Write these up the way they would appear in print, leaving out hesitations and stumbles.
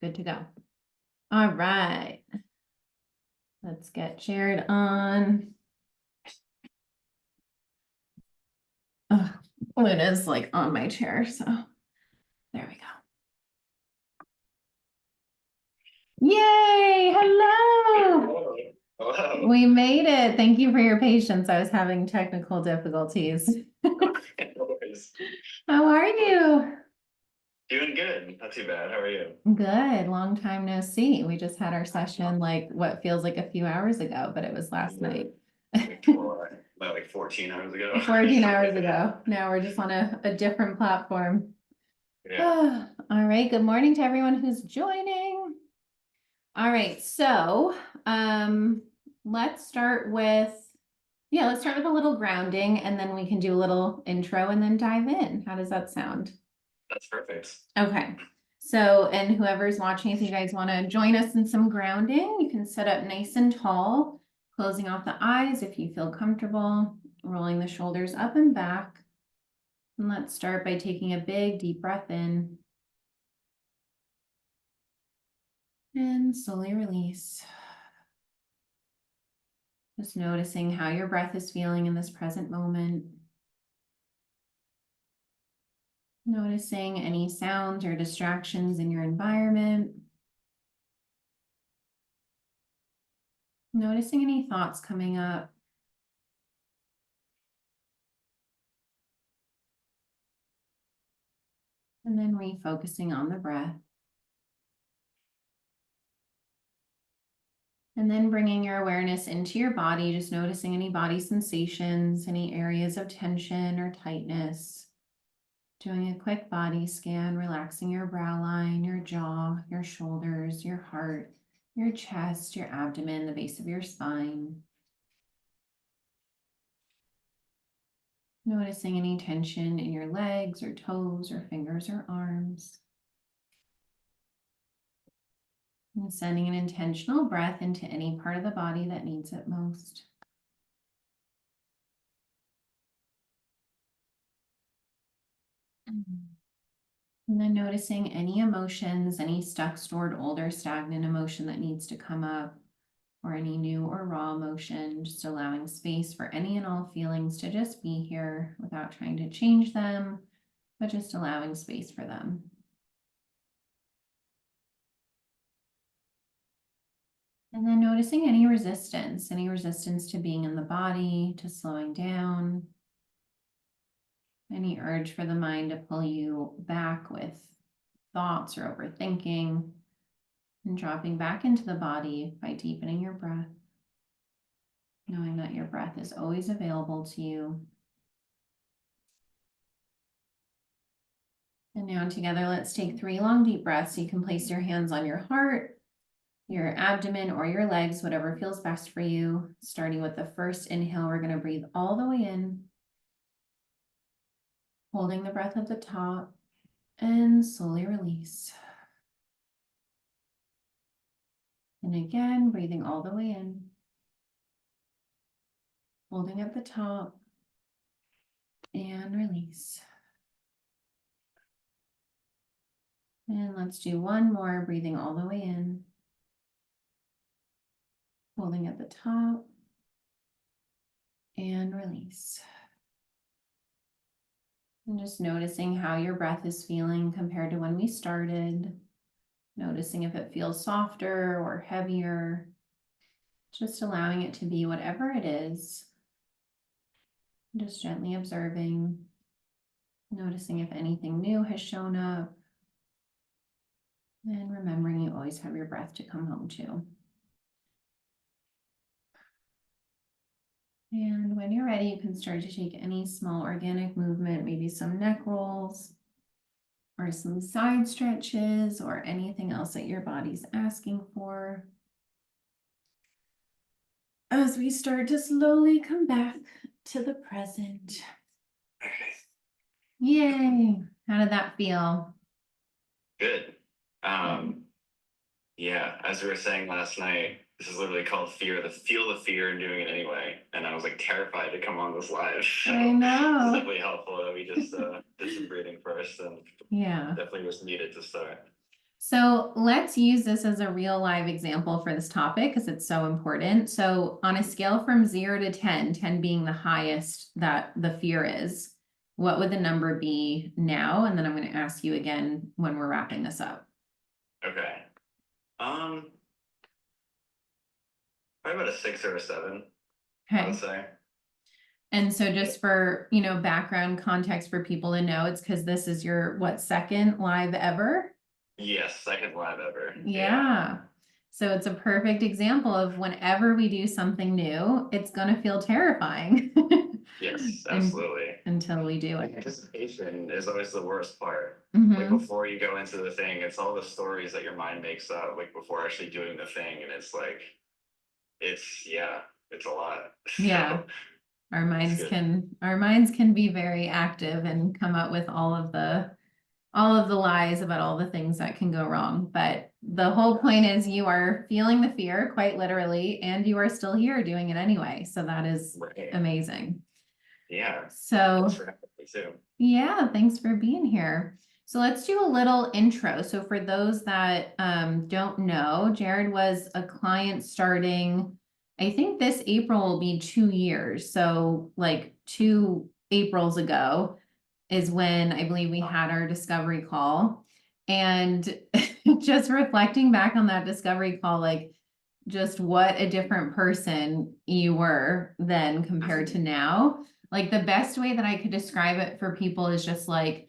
Good to go. All right. Let's get Jared on. Oh, Luna's like on my chair, so there we go. Yay! Hello! Hello. We made it. Thank you for your patience. I was having technical difficulties. How are you? Doing good. Not too bad. How are you? Good. Long time no see. We just had our session like what feels like a few hours ago, but it was last night. Like 14 hours ago. 14 hours ago. Now we're just on a different platform. Yeah. All right. Good morning to everyone who's joining. All right. So let's start with a little grounding, and then we can do a little intro and then dive in. How does that sound? That's perfect. Okay. So, and whoever's watching, if you guys want to join us in some grounding, you can sit up nice and tall, closing off the eyes if you feel comfortable, rolling the shoulders up and back. And let's start by taking a big deep breath in and slowly release. Just noticing how your breath is feeling in this present moment. Noticing any sounds or distractions in your environment. Noticing any thoughts coming up. And then refocusing on the breath. And then bringing your awareness into your body, just noticing any body sensations, any areas of tension or tightness. Doing a quick body scan, relaxing your brow line, your jaw, your shoulders, your heart, your chest, your abdomen, the base of your spine. Noticing any tension in your legs or toes or fingers or arms. And sending an intentional breath into any part of the body that needs it most. And then noticing any emotions, any stuck, stored, old, or stagnant emotion that needs to come up, or any new or raw emotion, just allowing space for any and all feelings to just be here without trying to change them, but just allowing space for them. And then noticing any resistance to being in the body, to slowing down, any urge for the mind to pull you back with thoughts or overthinking, and dropping back into the body by deepening your breath, knowing that your breath is always available to you. And now together, let's take 3 long deep breaths. You can place your hands on your heart, your abdomen, or your legs, whatever feels best for you. Starting with the first inhale, we're going to breathe all the way in, holding the breath at the top, and slowly release. And again, breathing all the way in, holding at the top, and release. And let's do one more, breathing all the way in, holding at the top, and release. And just noticing how your breath is feeling compared to when we started. Noticing if it feels softer or heavier. Just allowing it to be whatever it is. Just gently observing. Noticing if anything new has shown up. And remembering you always have your breath to come home to. And when you're ready, you can start to take any small organic movement, maybe some neck rolls, or some side stretches, or anything else that your body's asking for. As we start to slowly come back to the present. Yay! How did that feel? Good. Yeah, as we were saying last night, this is literally called fear. Feel the fear and doing it anyway. And I was like terrified to come on this live. So I know. it's definitely helpful that we just did some breathing first, and Yeah. definitely was needed to start. So let's use this as a real live example for this topic because it's so important. So on a scale from 0 to 10, 10 being the highest that the fear is, what would the number be now? And then I'm going to ask you again when we're wrapping this up. Okay. Um, Probably about a 6 or a 7, I would Okay. say. And so just for, background context for people to know, it's because this is your, what, second live ever? Yes, second live ever. Yeah. So it's a perfect example of whenever we do something new, it's going to feel terrifying. Yes, And absolutely. until we do Like, it. anticipation is always the worst part. Like Hmm. before you go into the thing, it's all the stories that your mind makes up, like before actually doing the thing, and it's like, yeah, it's a lot. Yeah. So Our it's minds good. can our minds can be very active and come up with all of the lies about all the things that can go wrong. But the whole point is you are feeling the fear quite literally, and you are still here doing it anyway. So that is Right. amazing. Yeah. So Thanks for having me too. yeah, thanks for being here. So let's do a little intro. So for those that don't know, Jared was a client starting, I think this April will be 2 years. So like 2 Aprils ago is when I believe we had our discovery call. And just reflecting back on that discovery call, like just what a different person you were then compared to now. Like the best way that I could describe it for people is just like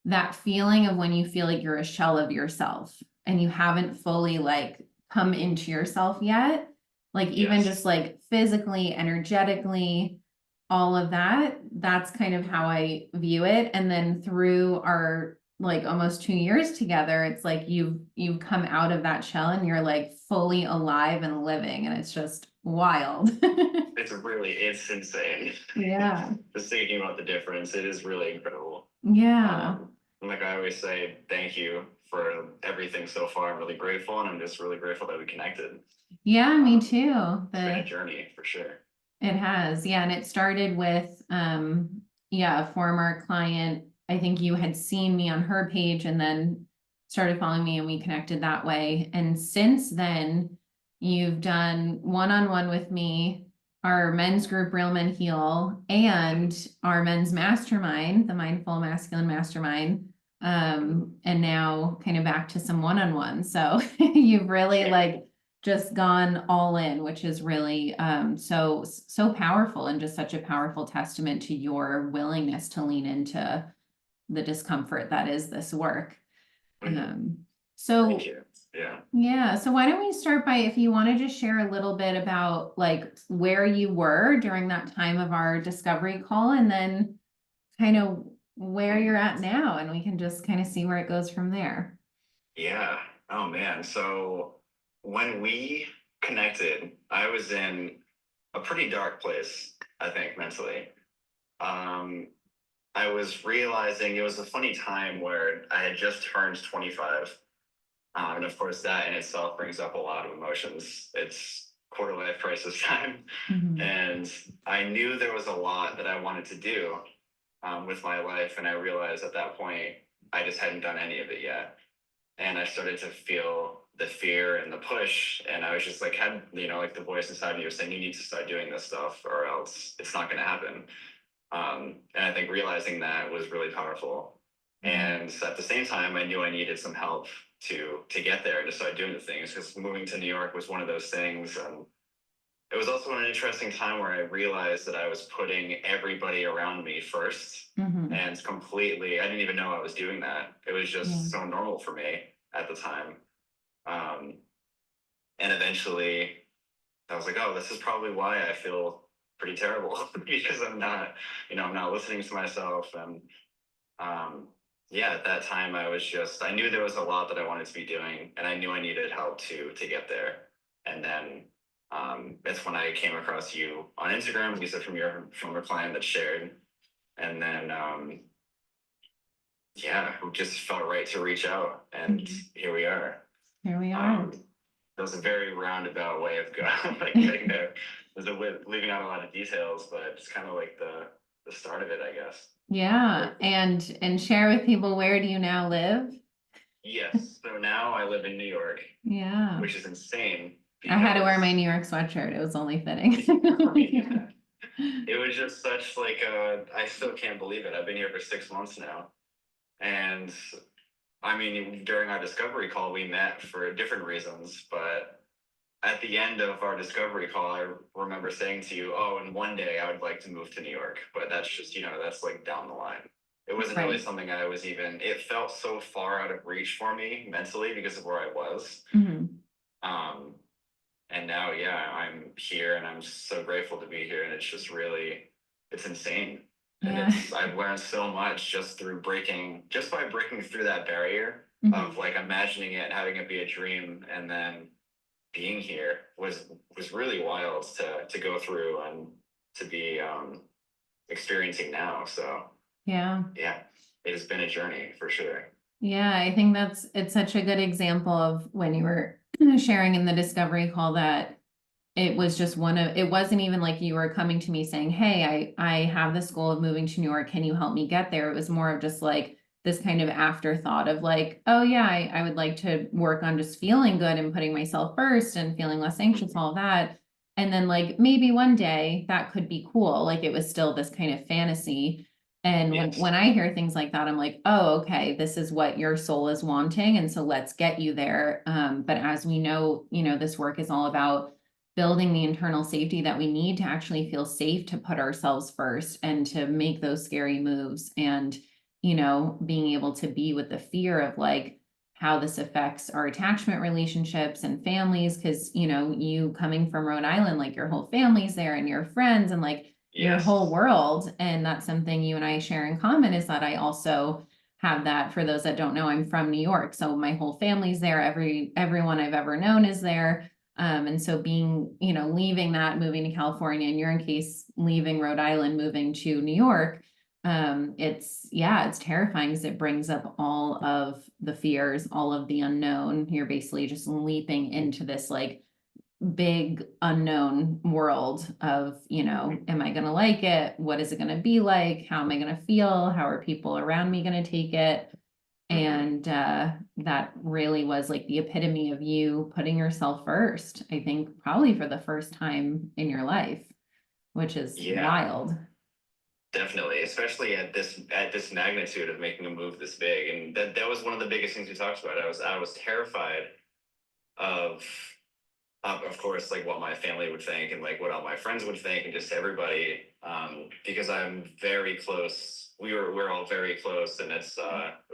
that feeling of when you feel like you're a shell of yourself and you haven't fully like come into yourself yet. Like even Yes. just like physically, energetically, all of that, that's kind of how I view it. And then through our like almost 2 years together, it's like you've come out of that shell and you're like fully alive and living, and it's just wild. It's insane. Yeah. Just thinking about the difference, it is really incredible. Yeah. And like I always say, thank you for everything so far. I'm really grateful, and I'm just really grateful that we connected. Yeah, me Um, too. it's been a journey for sure. It has. Yeah, and it started with yeah, a former client. I think you had seen me on her page and then started following me and we connected that way. And since then, you've done one-on-one with me, our men's group Real Men Heal, and our men's mastermind, the Mindful Masculine Mastermind. And now kind of back to some one-on-one. So you've really Yeah. like just gone all in, which is really so powerful and just such a powerful testament to your willingness to lean into the discomfort that is this work. Mhm. Um, Thank so you. Yeah. yeah, so why don't we start by if you want to just share a little bit about like where you were during that time of our discovery call and then kind of where you're at now, and we can just kind of see where it goes from there. Yeah. Oh man. So when we connected, I was in a pretty dark place, I think, mentally. Um, I was realizing it was a funny time where I had just turned 25. And of course, that in itself brings up a lot of emotions. It's quarter life crisis time. Mhm. And I knew there was a lot that I wanted to do with my life. And I realized at that point, I just hadn't done any of it yet. And I started to feel the fear and the push. And I was just like, like the voice inside me was saying, you need to start doing this stuff or else it's not going to happen. And I think realizing that was really powerful. And at the same time, I knew I needed some help to get there and to start doing the things because moving to New York was one of those things. It was also an interesting time where I realized that I was putting everybody around me first Mhm. and completely, I didn't even know I was doing that. It was Yeah. just so normal for me at the time. Um, and eventually I was like, oh, this is probably why I feel pretty terrible because I'm not listening to myself. And um, yeah, at that time, I knew there was a lot that I wanted to be doing, and I knew I needed help to get there. And then that's when I came across you on Instagram. You said from your former client that shared, and then yeah, it just felt right to reach out, and here we are. Here we are. Um, that was a very roundabout way of going, like getting there. There's leaving out a lot of details, but it's kind of like the start of it, I guess. Yeah, and share with people, where do you now live? Yes. So now I live in New York, Yeah. which is insane I had to wear my because New York sweatshirt. It was only fitting. yeah, it was just such like I still can't believe it. I've been here for 6 months now. And I mean, during our discovery call, we met for different reasons, but at the end of our discovery call, I remember saying to you, "Oh, and one day I would like to move to New York," but that's just, that's like down the line. It wasn't really Right. something I was even, it felt so far out of reach for me mentally because of where I was. Mhm. Um, and now, yeah, I'm here and I'm so grateful to be here. And it's just really, it's insane. And Yeah. I've learned so much just by breaking through that barrier Mhm. of like imagining it, having it be a dream, and then being here was really wild to go through and to be experiencing now. So Yeah. yeah, it has been a journey for sure. Yeah, I think it's such a good example of when you were sharing in the discovery call that it wasn't even like you were coming to me saying, "Hey, I have this goal of moving to New York. Can you help me get there?" It was more of just like this kind of afterthought of like, "Oh yeah, I would like to work on just feeling good and putting myself first and feeling less anxious, all that." And then like maybe one day that could be cool. Like it was still this kind of fantasy. And when Yes. I hear things like that, I'm like, oh, okay, this is what your soul is wanting. And so let's get you there. But as we know, this work is all about building the internal safety that we need to actually feel safe to put ourselves first and to make those scary moves and being able to be with the fear of like how this affects our attachment relationships and families because you coming from Rhode Island, like your whole family's there and your friends and like your whole Yes. world. And that's something you and I share in common is that I also have that. For those that don't know, I'm from New York, so my whole family's there. Everyone I've ever known is there. And so being, leaving that, moving to California, in your case, leaving Rhode Island, moving to New York, it's terrifying because it brings up all of the fears, all of the unknown. You're basically just leaping into this like big unknown world of, am I going to like it? What is it going to be like? How am I going to feel? How are people around me going to take it? Hmm. And that really was like the epitome of you putting yourself first, I think, probably for the first time in your life, which is Yeah. wild. Definitely, especially at this magnitude of making a move this big, and that was one of the biggest things we talked about. I was terrified of of course like what my family would think and like what all my friends would think and just everybody, because I'm very close. We're all very close, and it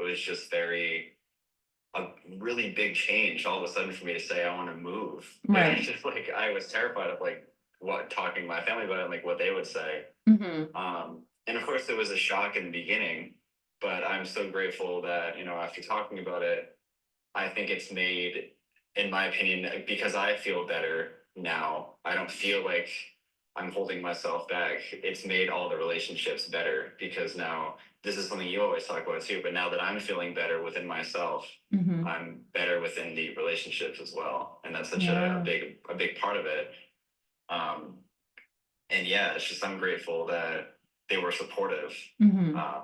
was just a really big change all of a sudden for me to say I want to move. It's Right. just like I was terrified of like what talking to my family about it and like what they would say. Hmm. And of course, it was a shock in the beginning, but I'm so grateful that, after talking about it, I think it's made, in my opinion, because I feel better now. I don't feel like I'm holding myself back. It's made all the relationships better because now this is something you always talk about too. But now that I'm feeling better within myself, Hmm. I'm better within the relationships as well. And that's such Yeah. a big part of it. Um, and yeah, it's just I'm grateful that they were supportive. Hmm. Um,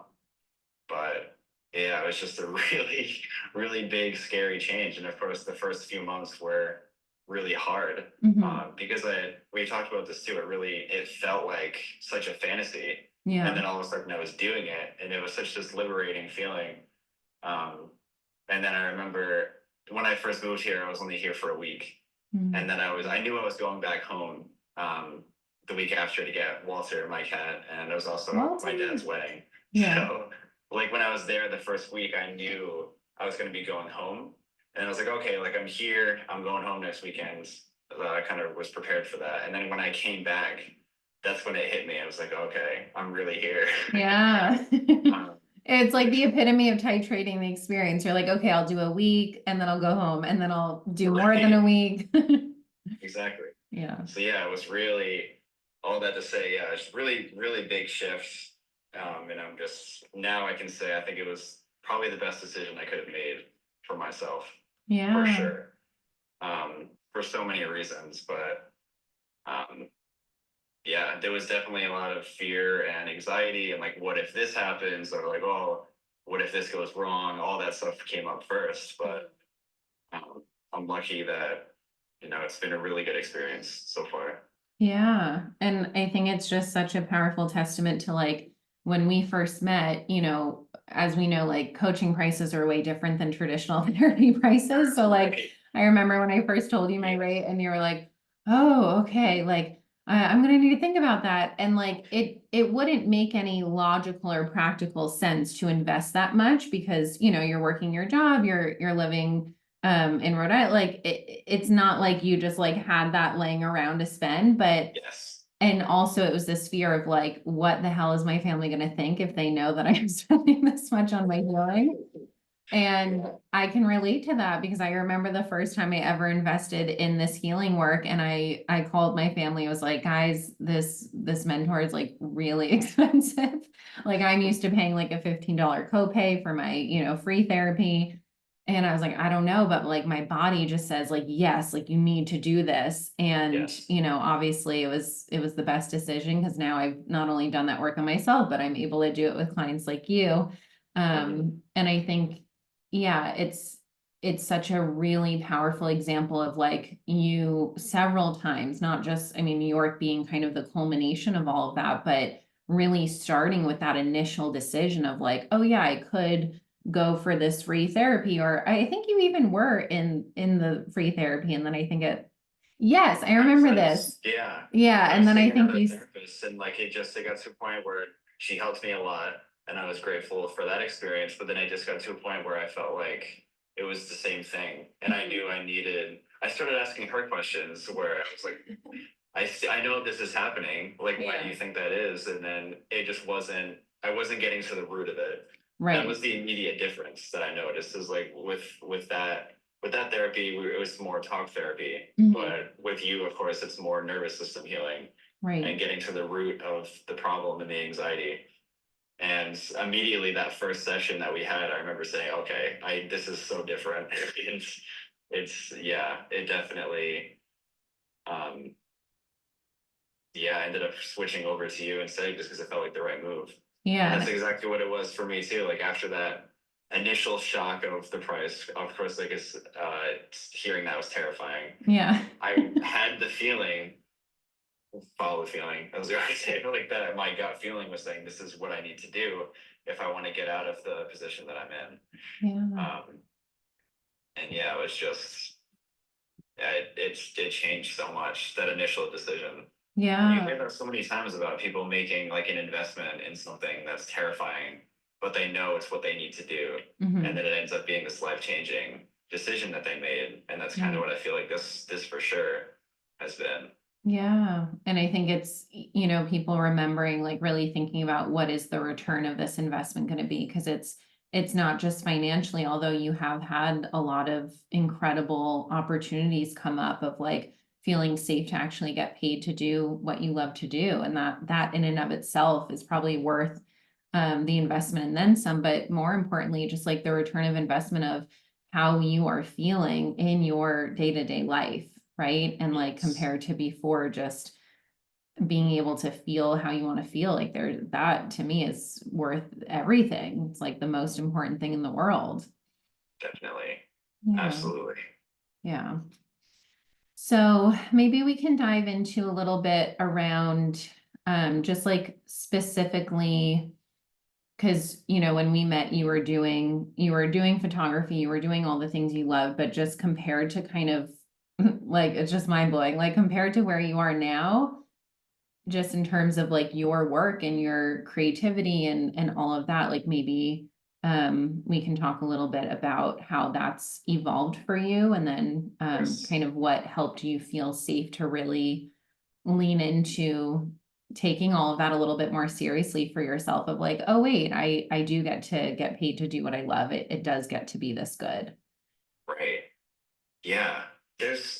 but yeah, it was just a really, really big, scary change. And of course, the first few months were really hard, Hmm. because we talked about this too. It felt like such a fantasy, and Yeah. then all of a sudden I was doing it, and it was such this liberating feeling. Um, and then I remember when I first moved here, I was only here for a week, and Mm. then I knew I was going back home, the week after to get Walter, my cat, and it was also my Walter. dad's wedding. Yeah. So like when I was there the first week, I knew I was going to be going home, and I was like, okay, like I'm here, I'm going home next weekend. I kind of was prepared for that, and then when I came back, that's when it hit me. I was like, okay, I'm really here. Yeah. um, It's like the which epitome of titrating the experience. You're like, okay, I'll do a week and then I'll go home and then I'll do more than a right, week. exactly. Yeah. So yeah, it was really all that to say. Yeah, it's really, really big shifts. And I'm just now I can say I think it was probably the best decision I could have made for myself, for Yeah. sure. For so many reasons, but um, yeah, there was definitely a lot of fear and anxiety and like, what if this happens? Or like, oh, what if this goes wrong? All that stuff came up first, but I'm lucky that, it's been a really good experience so far. Yeah. And I think it's just such a powerful testament to like when we first met, as we know, like coaching prices are way different than traditional therapy prices. So like Right. I remember when I first told you my rate and you were like, oh, okay, like I'm gonna need to think about that. And like it wouldn't make any logical or practical sense to invest that much because you're working your job, you're living in Rhode Island. Like it's not like you just like had that laying around to spend, but Yes. and also it was this fear of like, what the hell is my family gonna think if they know that I'm spending this much on my healing? And I can relate to that because I remember the first time I ever invested in this healing work and I called my family. I was like, guys, this mentor is like really expensive. Like I'm used to paying like a $15 copay for my, free therapy. And I was like, I don't know, but like my body just says like, yes, like you need to do this. And, Yes. obviously it was the best decision because now I've not only done that work on myself, but I'm able to do it with clients like you. And I think yeah, it's such a really powerful example of like you several times, not just, I mean, New York being kind of the culmination of all of that, but really starting with that initial decision of like, oh yeah, I could go for this free therapy, or I think you even were in the free therapy, and then I think yes, I remember this. Yeah. Yeah, I and was then I seeing think another you, therapist, and like it got to a point where she helped me a lot, and I was grateful for that experience. But then I just got to a point where I felt like it was the same thing, and I knew I needed. I started asking her questions where I was like, I know this is happening. Like, why do Yeah. you think that is? And then it just wasn't. I wasn't getting to the root of it. That right, was the immediate difference that I noticed. Is like with that therapy, it was more talk therapy. Mhm. But with you, of course, it's more nervous system healing right, and getting to the root of the problem and the anxiety. And immediately that first session that we had, I remember saying, okay, this is so different. it's yeah, it definitely um yeah, I ended up switching over to you instead just because it felt like the right move. And that's yeah, exactly what it was for me too. Like after that initial shock of the price, of course, like hearing that was terrifying. yeah, I had the feeling, follow the feeling. I was going to say it like that. My gut feeling was saying this is what I need to do if I want to get out of the position that I'm in. yeah, And yeah, it was just yeah, it changed so much that initial decision. You yeah. hear that so many times about people making like an investment in something that's terrifying, but they know it's what they need to do, and Mhm. then it ends up being this life changing decision that they made, and that's kind of Right. what I feel like this for sure has been. Yeah. And I think it's, people remembering, like really thinking about what is the return of this investment going to be? Because it's not just financially, although you have had a lot of incredible opportunities come up of like feeling safe to actually get paid to do what you love to do. And that in and of itself is probably worth the investment and then some, but more importantly, just like the return of investment of how you are feeling in your day-to-day life, right? And like Yes, compared to before, just being able to feel how you want to feel, like that to me is worth everything. It's like the most important thing in the world. definitely, Yeah, absolutely. yeah. So maybe we can dive into a little bit around just like specifically because when we met you were doing photography, you were doing all the things you love, but just compared to kind of like it's just mind blowing, like compared to where you are now, just in terms of like your work and your creativity and all of that, like maybe we can talk a little bit about how that's evolved for you and then Of course. kind of what helped you feel safe to really lean into taking all of that a little bit more seriously for yourself of like, oh wait, I do get to get paid to do what I love. It does get to be this good. Right. Yeah.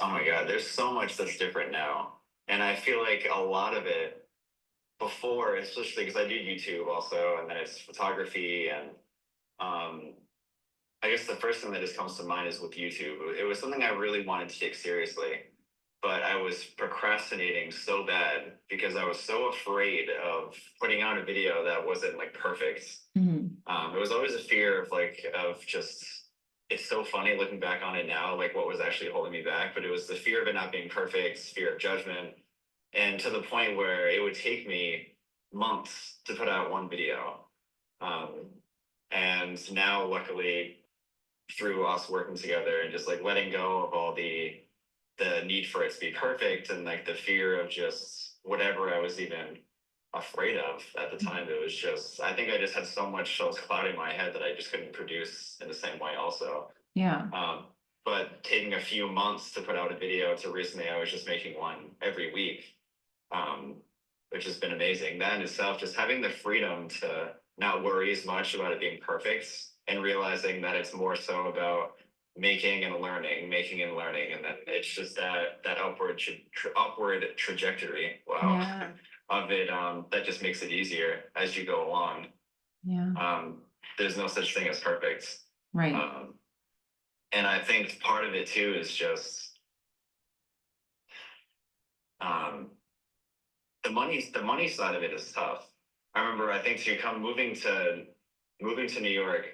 Oh my God, there's so much that's different now. And I feel like a lot of it before, especially because I do YouTube also, and then it's photography. And um, I guess the first thing that just comes to mind is with YouTube. It was something I really wanted to take seriously. but I was procrastinating so bad because I was so afraid of putting out a video that wasn't like perfect. It was always a fear of just, it's so funny looking back on it now, like what was actually holding me back, but it was the fear of it not being perfect, fear of judgment, and to the point where it would take me months to put out one video. Um, and now, luckily, through us working together and just like letting go of all the need for it to be perfect and like the fear of just whatever I was even afraid of at the time, it was just, I think I just had so much else clouding my head that I just couldn't produce in the same way also. Yeah. But taking a few months to put out a video to recently, I was just making one every week, which has been amazing. That in itself, just having the freedom to not worry as much about it being perfect and realizing that it's more so about making and learning, and then it's just that upward trajectory. Wow. Yeah. Of it, that just makes it easier as you go along. Yeah. There's no such thing as perfect. Right. And I think part of it too is just the money side of it is tough. I remember, I think to come moving to New York,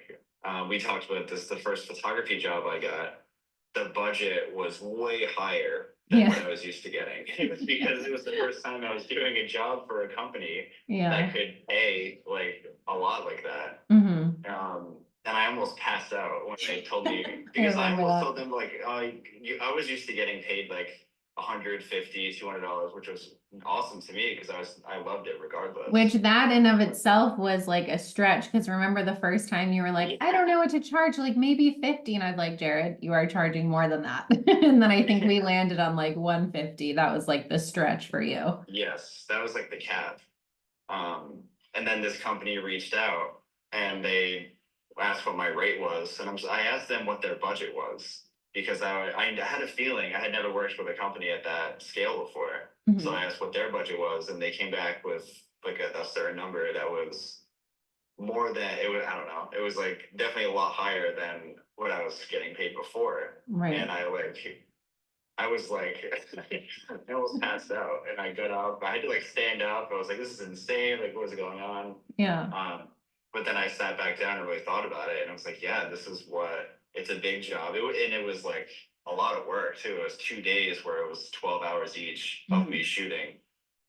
we talked about this, the first photography job I got, the budget was way higher than what I was used to getting. It was because it was the first time I was doing a job for a company that could pay like a lot like that. And I almost passed out when they told me, because I almost told them like, I was used to getting paid like $150, $200, which was awesome to me because I loved it regardless. Which that in of itself was like a stretch, because remember the first time you were like, I don't know what to charge, like maybe 50, and I'd like, Jared, you are charging more than that. And then I think we landed on like 150. That was like the stretch for you. Yes, that was like the cap. And then this company reached out and they asked what my rate was, and I asked them what their budget was, because I had a feeling I had never worked with a company at that scale before. So I asked what their budget was, and they came back with like a certain number that was more than it was. I don't know. It was like definitely a lot higher than what I was getting paid before. Right. And I was like, I almost passed out, and I got up. I had to like stand up. I was like, this is insane. Like, what is going on? Yeah. But then I sat back down and really thought about it, and I was like, yeah, this is what, it's a big job. And it was like a lot of work too. It was 2 days where it was 12 hours each of me shooting,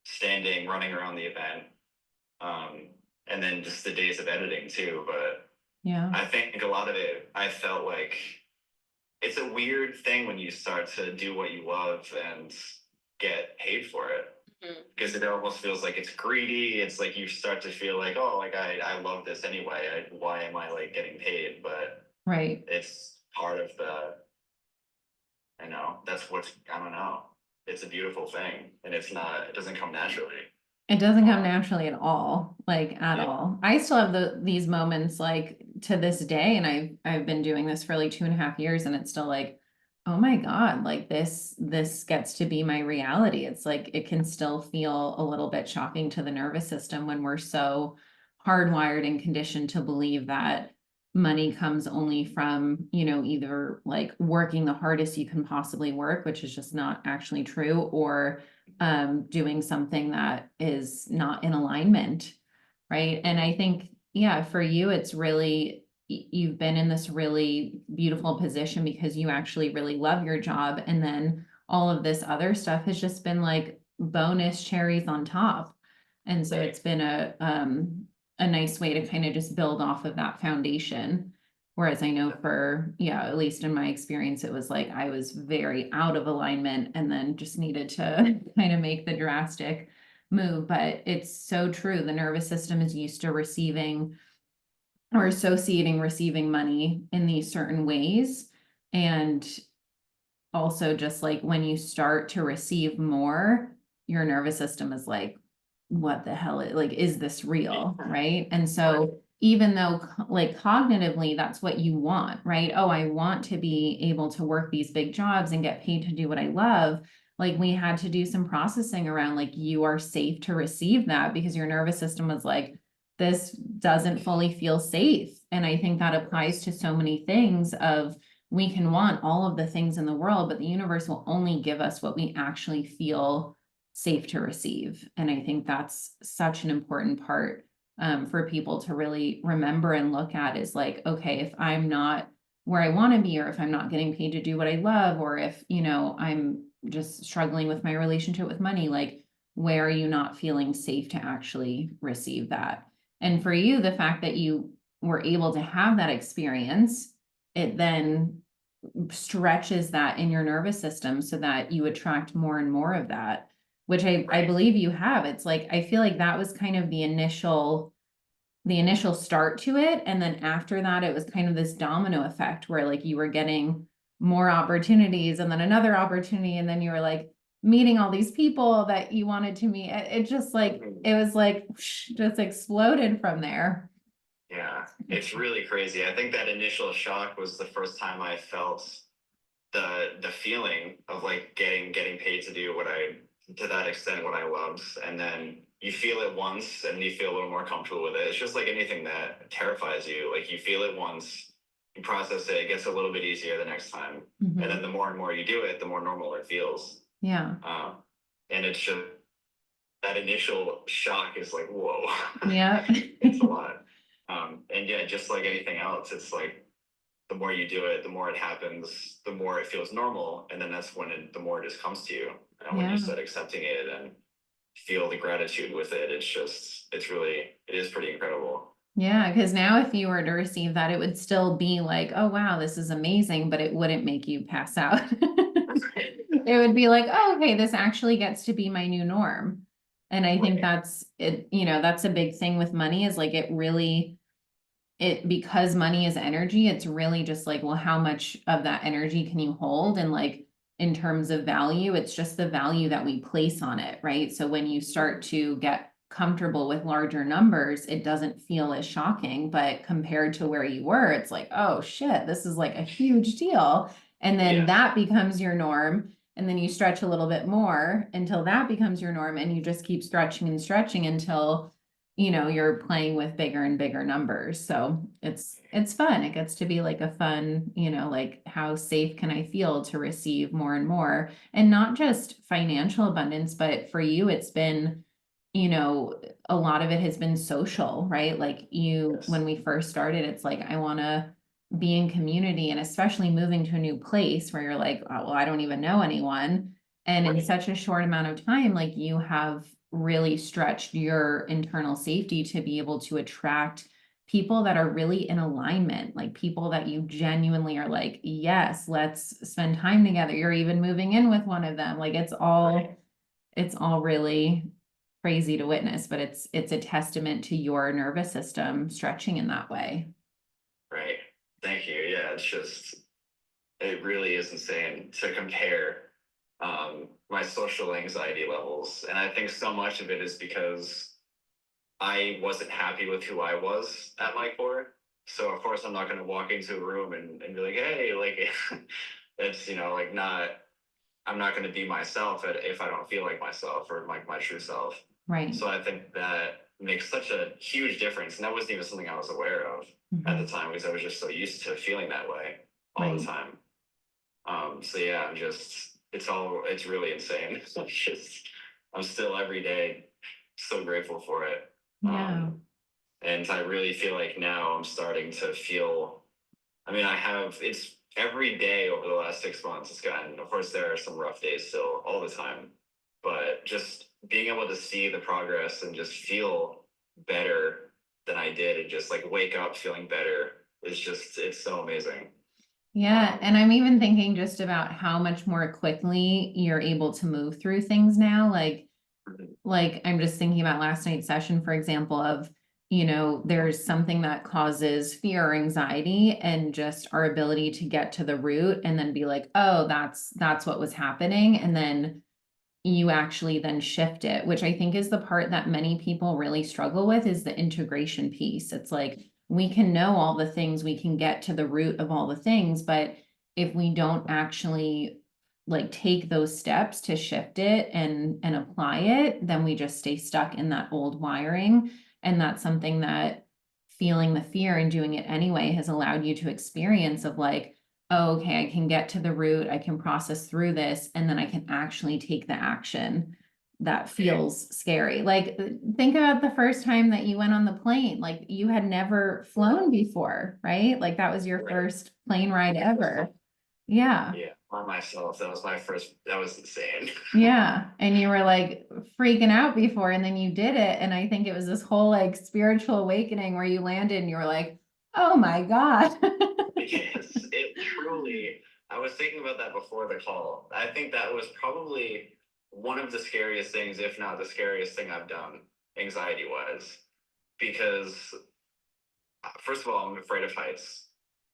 standing, running around the event. And then just the days of editing too. But yeah, I think a lot of it, I felt like it's a weird thing when you start to do what you love and get paid for it. Because it almost feels like it's greedy. It's like you start to feel like, oh, like I love this anyway. Why am I like getting paid? But right. It's part of I don't know. It's a beautiful thing, and it doesn't come naturally. It doesn't come naturally at all, like at all. I still have these moments like to this day, and I've been doing this for like 2.5 years, and it's still like, oh my God, like this gets to be my reality. It's like it can still feel a little bit shocking to the nervous system when we're so hardwired and conditioned to believe that money comes only from, either like working the hardest you can possibly work, which is just not actually true, or doing something that is not in alignment. Right. And I think, yeah, for you, it's really, you've been in this really beautiful position because you actually really love your job. And then all of this other stuff has just been like bonus cherries on top. And so it's been a nice way to kind of just build off of that foundation. Whereas I know at least in my experience, it was like I was very out of alignment and then just needed to kind of make the drastic move. But it's so true. The nervous system is used to receiving or associating receiving money in these certain ways. And also just like when you start to receive more, your nervous system is like, what the hell is this real? Right. And so even though like cognitively, that's what you want, right? Oh, I want to be able to work these big jobs and get paid to do what I love. Like we had to do some processing around like, you are safe to receive that, because your nervous system was like, this doesn't fully feel safe. And I think that applies to so many things of we can want all of the things in the world, but the universe will only give us what we actually feel safe to receive. And I think that's such an important part for people to really remember and look at, is like, okay, if I'm not where I want to be, or if I'm not getting paid to do what I love, or if, I'm just struggling with my relationship with money, like, where are you not feeling safe to actually receive that? And for you, the fact that you were able to have that experience, it then stretches that in your nervous system so that you attract more and more of that, which I Right. believe you have. It's like, I feel like that was kind of the initial start to it. And then after that, it was kind of this domino effect where like you were getting more opportunities and then another opportunity. And then you were like meeting all these people that you wanted to meet. It just like, it was like just exploded from there. Yeah, it's really crazy. I think that initial shock was the first time I felt the feeling of like getting paid to do what I, to that extent, what I loved. And then you feel it once and you feel a little more comfortable with it. It's just like anything that terrifies you. Like you feel it once, you process it, it gets a little bit easier the next time. Mhm. And then the more and more you do it, the more normal it feels. Yeah. And it's just that initial shock is like, whoa. Yeah. It's a lot. And yeah, just like anything else, it's like the more you do it, the more it happens, the more it feels normal, and then that's when the more it just comes to you. And when you Yeah. start accepting it and feel the gratitude with it, it is pretty incredible. Yeah, because now if you were to receive that, it would still be like, oh wow, this is amazing, but it wouldn't make you pass out. It would be like, oh, okay, this actually gets to be my new norm. And I think Right. that's it, that's a big thing with money, is like it really, because money is energy, it's really just like, well, how much of that energy can you hold? And like, in terms of value, it's just the value that we place on it, right? So when you start to get comfortable with larger numbers, it doesn't feel as shocking, but compared to where you were, it's like, oh shit, this is like a huge deal. And then Yes. that becomes your norm. And then you stretch a little bit more until that becomes your norm. And you just keep stretching and stretching until you're playing with bigger and bigger numbers. So it's fun. It gets to be like a fun, like, how safe can I feel to receive more and more? And not just financial abundance, but for you, it's been, a lot of it has been social, right? Like Yes. when we first started, it's like, I want to be in community, and especially moving to a new place where you're like, oh, well, I don't even know anyone. And in Right. such a short amount of time, like, you have really stretched your internal safety to be able to attract people that are really in alignment, like people that you genuinely are like, yes, let's spend time together. You're even moving in with one of them. Like Right. it's all really crazy to witness, but it's a testament to your nervous system stretching in that way. Right. Thank you. Yeah, it really is insane to compare my social anxiety levels. And I think so much of it is because I wasn't happy with who I was at my core. So of course I'm not gonna walk into a room and be like, hey, like it's like not, I'm not gonna be myself if I don't feel like myself or like my true self. Right. So I think that makes such a huge difference. And that wasn't even something I was aware of at the Mhm. time because I was just so used to feeling that way all the Right. time. So yeah, it's really insane. I'm still every day so grateful for it. Yeah. Um, and I really feel like now I'm starting to feel, I mean, it's every day over the last 6 months, it's gotten, of course, there are some rough days still all the time, but just being able to see the progress and just feel better than I did and just like wake up feeling better it's so amazing. Yeah, Um, and I'm even thinking just about how much more quickly you're able to move through things now. Like I'm just thinking about last night's session, for example, of, there's something that causes fear or anxiety, and just our ability to get to the root and then be like, oh, that's what was happening. And then you actually then shift it, which I think is the part that many people really struggle with, is the integration piece. It's like, we can know all the things, we can get to the root of all the things, but if we don't actually like take those steps to shift it and apply it, then we just stay stuck in that old wiring. And that's something that feeling the fear and doing it anyway has allowed you to experience, of like, oh, okay, I can get to the root, I can process through this, and then I can actually take the action that feels scary. Like, think about the first time that you went on the plane, like you had never flown before, right? Like that was your Right. first plane ride ever. Yeah. Yeah, by myself. That was my first. That was insane. Yeah. And you were like freaking out before, and then you did it. And I think it was this whole like spiritual awakening where you landed and you were like, oh my God. Yes, it truly. I was thinking about that before the call. I think that was probably one of the scariest things, if not the scariest thing I've done, anxiety wise. Because, first of all, I'm afraid of heights.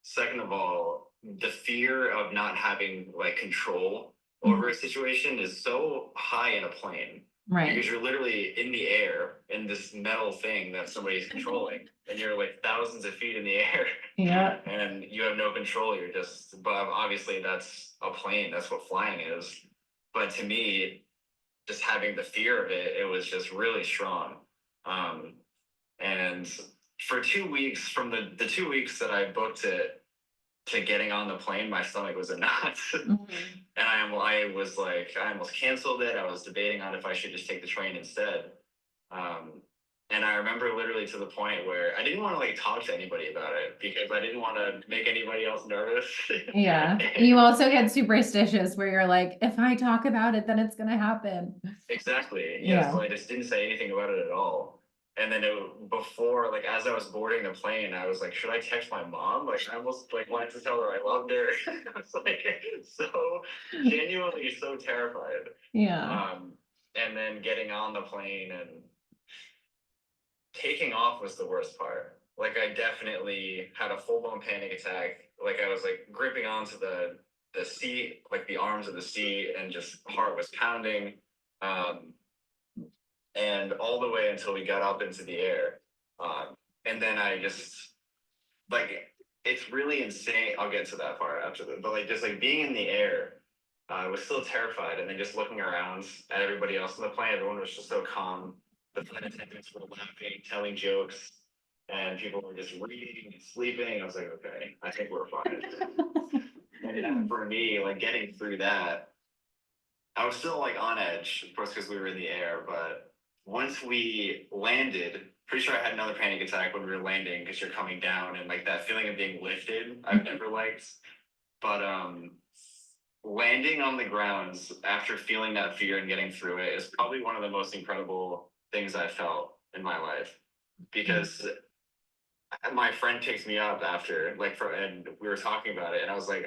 Second of all, the fear of not having like control over a situation is so high in a plane because Right. you're literally in the air in this metal thing that somebody's controlling, and you're like thousands of feet in the air. Yeah. And you have no control. You're just, but obviously that's a plane. That's what flying is. But to me, just having the fear of it, it was just really strong. Um, and for 2 weeks, from the 2 weeks that I booked it to getting on the plane, my stomach was in knots. Mhm. And I was like, I almost canceled it. I was debating on if I should just take the train instead. Um, and I remember literally to the point where I didn't want to like talk to anybody about it because I didn't want to make anybody else nervous. Yeah. You also get superstitious where you're like, if I talk about it, then it's gonna happen. Exactly. Yeah. Yeah. So I just didn't say anything about it at all. And then before, like as I was boarding the plane, I was like, should I text my mom? Like I almost like wanted to tell her I loved her. I was like so genuinely so terrified. Yeah. And then getting on the plane and taking off was the worst part. Like I definitely had a full blown panic attack. Like I was like gripping onto the seat, like the arms of the seat, and just heart was pounding. Um, and all the way until we got up into the air. And then I just like it's really insane. I'll get to that part after this, but like just like being in the air, I was still terrified, and then just looking around at everybody else on the plane, everyone was just so calm. The flight attendants were laughing, telling jokes, and people were just reading and sleeping. I was like, okay, I think we're fine. And then for me, like getting through that, I was still like on edge, of course, because we were in the air. But once we landed, pretty sure I had another panic attack when we were landing because you're coming down and like that feeling of being lifted, I've never liked. But landing on the grounds after feeling that fear and getting through it is probably one of the most incredible things I felt in my life because my friend picked me up after and we were talking about it, and I was like,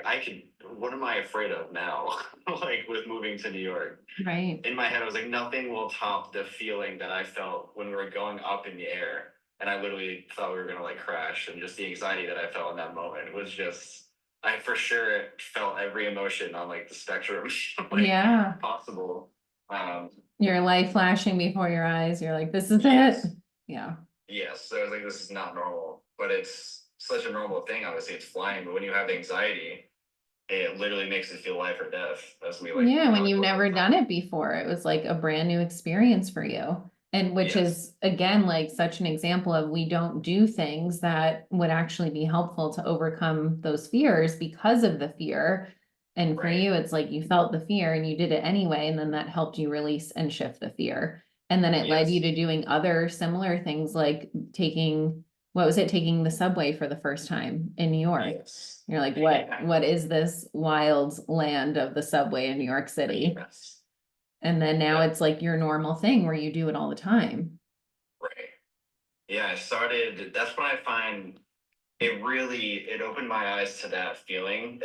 what am I afraid of now? Like with moving to New York, Right. in my head I was like, nothing will top the feeling that I felt when we were going up in the air, and I literally thought we were gonna like crash, and just the anxiety that I felt in that moment was just, I for sure felt every emotion on like the spectrum like Yeah. possible. Your life flashing before your eyes. You're like, this is Yes. it. Yeah. Yes, so I was like, this is not normal, but it's such a normal thing. Obviously, it's flying, but when you have anxiety, it literally makes it feel life or death, as we like Yeah, when talk you've about all never the done time. it before, it was like a brand new experience for you. And which Yes, is again like such an example of we don't do things that would actually be helpful to overcome those fears because of the fear. And for right. you, it's like you felt the fear and you did it anyway, and then that helped you release and shift the fear. And then it led you Yes, to doing other similar things like taking, what was it, taking the subway for the first time in New York. yes, You're like, yeah, what is this wild land of the subway in New York City? yes, And then now that it's like your normal thing where you do it all the time. right. Yeah, I started. That's when I find it opened my eyes to that feeling.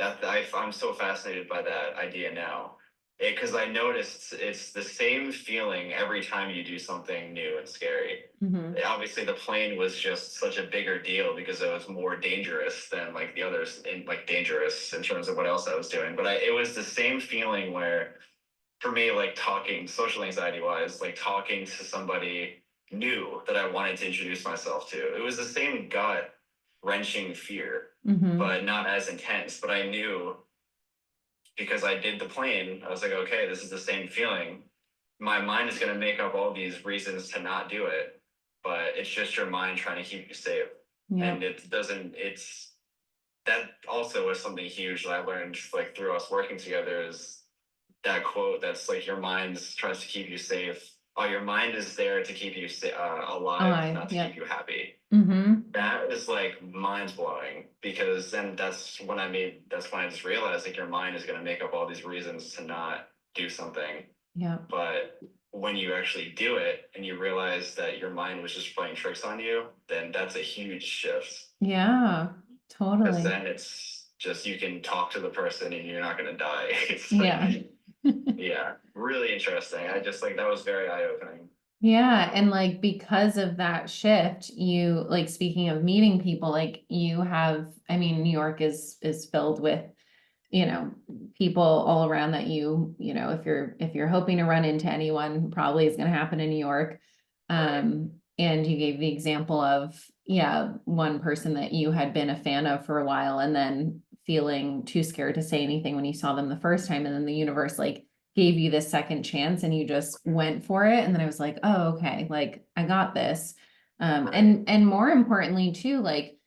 I'm so fascinated by that idea now, because I noticed it's the same feeling every time you do something new and scary. Mhm. Obviously the plane was just such a bigger deal because it was more dangerous than like the others, in like dangerous in terms of what else I was doing, but it was the same feeling where for me, like talking social anxiety wise, like talking to somebody new that I wanted to introduce myself to, it was the same gut wrenching fear, Mhm. but not as intense. But I knew because I did the plane, I was like, okay, this is the same feeling. My mind is going to make up all these reasons to not do it, but it's just your mind trying to keep you safe. And Yep. it doesn't, it's that also was something huge that I learned like through us working together is that quote that's like your mind tries to keep you safe. Oh, your mind is there to keep you alive, Alive, not to keep yep. you happy. Mm-hmm. That is like mind blowing because then that's when I just realized like your mind is going to make up all these reasons to not do something. Yep. But when you actually do it and you realize that your mind was just playing tricks on you, then that's a huge shift. Yeah, Because totally. then it's just you can talk to the person and you're not going to die. It's Yeah. like, yeah, really interesting. I just like that was very eye opening. Yeah, and like because of that shift, you like speaking of meeting people, like you have, I mean, New York is filled with, you know, people all around that you know, if you're hoping to run into anyone, probably is going to happen in New York. Right. And you gave the example of, yeah, one person that you had been a fan of for a while and then feeling too scared to say anything when you saw them the first time, and then the universe like gave you this second chance and you just went for it. And then I was like, oh, okay, like I got this. Right. And more importantly too, like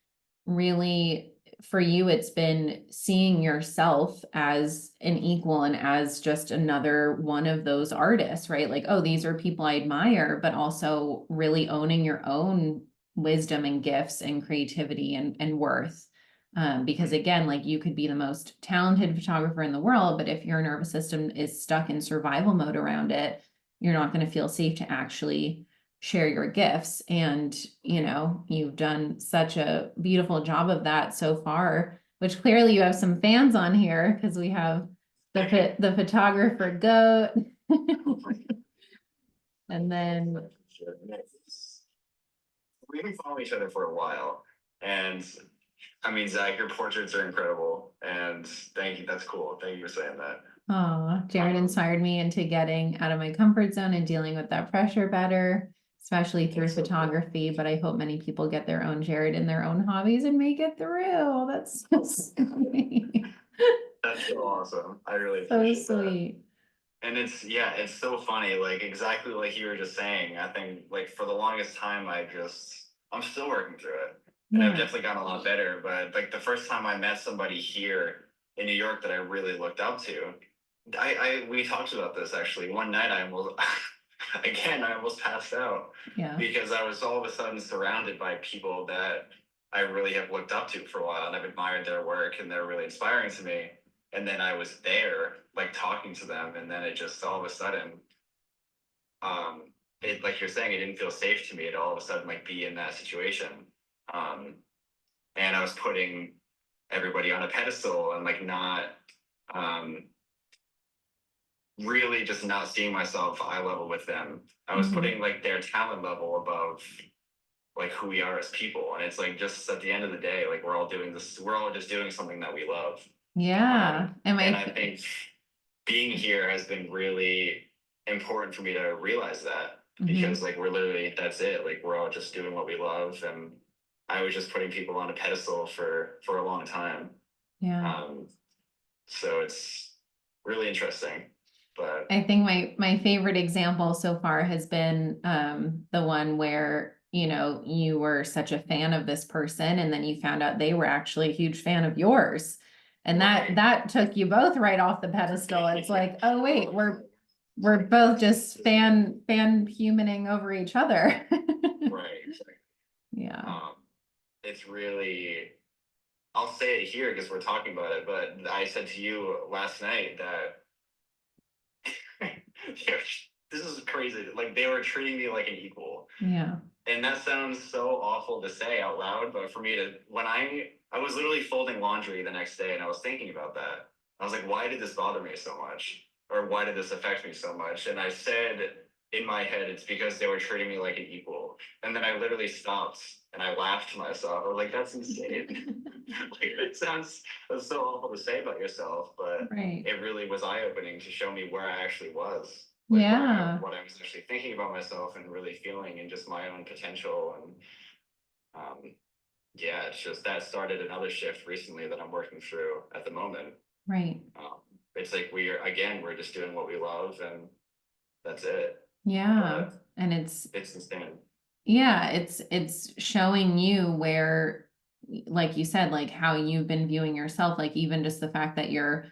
really for you, it's been seeing yourself as an equal and as just another one of those artists, right? Like, oh, these are people I admire, but also really owning your own wisdom and gifts and creativity and worth. Because again, like you could be the most talented photographer in the world, but if your nervous system is stuck in survival mode around it, you're not going to feel safe to actually share your gifts. And, you know, you've done such a beautiful job of that so far, which clearly you have some fans on here because we have the photographer goat. And then, We've been following each other for a while, and I mean, Zach, your portraits are incredible, and thank you. That's cool. Thank you for saying that. oh, Jared Um, inspired me into getting out of my comfort zone and dealing with that pressure better, especially through that's so cool. photography. But I hope many people get their own Jared in their own hobbies and make it through. That's so sweet. That's so awesome. I really So appreciate that. sweet. And it's so funny, like exactly like you were just saying. I think like for the longest time, I'm still working through it, and I've Yeah. definitely gotten a lot better. But like the first time I met somebody here in New York that I really looked up to, we talked about this actually one night. I almost again I almost passed out Yeah. because I was all of a sudden surrounded by people that I really have looked up to for a while, and I've admired their work, and they're really inspiring to me. And then I was there, like talking to them, and then it just all of a sudden, um, it like you're saying, it didn't feel safe to me to all of a sudden like be in that situation. Um, and I was putting everybody on a pedestal and like not um, really just not seeing myself eye level with them. I was Mhm. putting like their talent level above like who we are as people, and it's like just at the end of the day, like we're all just doing something that we love. Yeah. And And I think being here has been really important for me to realize that because Mhm. like we're literally that's it, like we're all just doing what we love, and I was just putting people on a pedestal for a long time. Yeah. um so it's really interesting, but I think my favorite example so far has been the one where, you know, you were such a fan of this person and then you found out they were actually a huge fan of yours. And that right. that took you both right off the pedestal. It's like, oh wait, we're both just fan humaning over each other. Right. Yeah. um it's really, I'll say it here because we're talking about it, but I said to you last night that this is crazy. Like they were treating me like an equal. Yeah. And that sounds so awful to say out loud, but for me to when I was literally folding laundry the next day and I was thinking about that. I was like, why did this bother me so much? Or why did this affect me so much? And I said in my head, it's because they were treating me like an equal. And then I literally stopped and I laughed to myself. I was like, that's insane. Like that's so awful to say about yourself, but Right. it really was eye opening to show me where I actually was, like Yeah. what I was actually thinking about myself and really feeling and just my own potential. And um, yeah, it's just that started another shift recently that I'm working through at the moment. Right. It's like we're just doing what we love and that's it. Yeah. But And it's it's insane. yeah, it's showing you where like you said, like how you've been viewing yourself, like even just the fact that your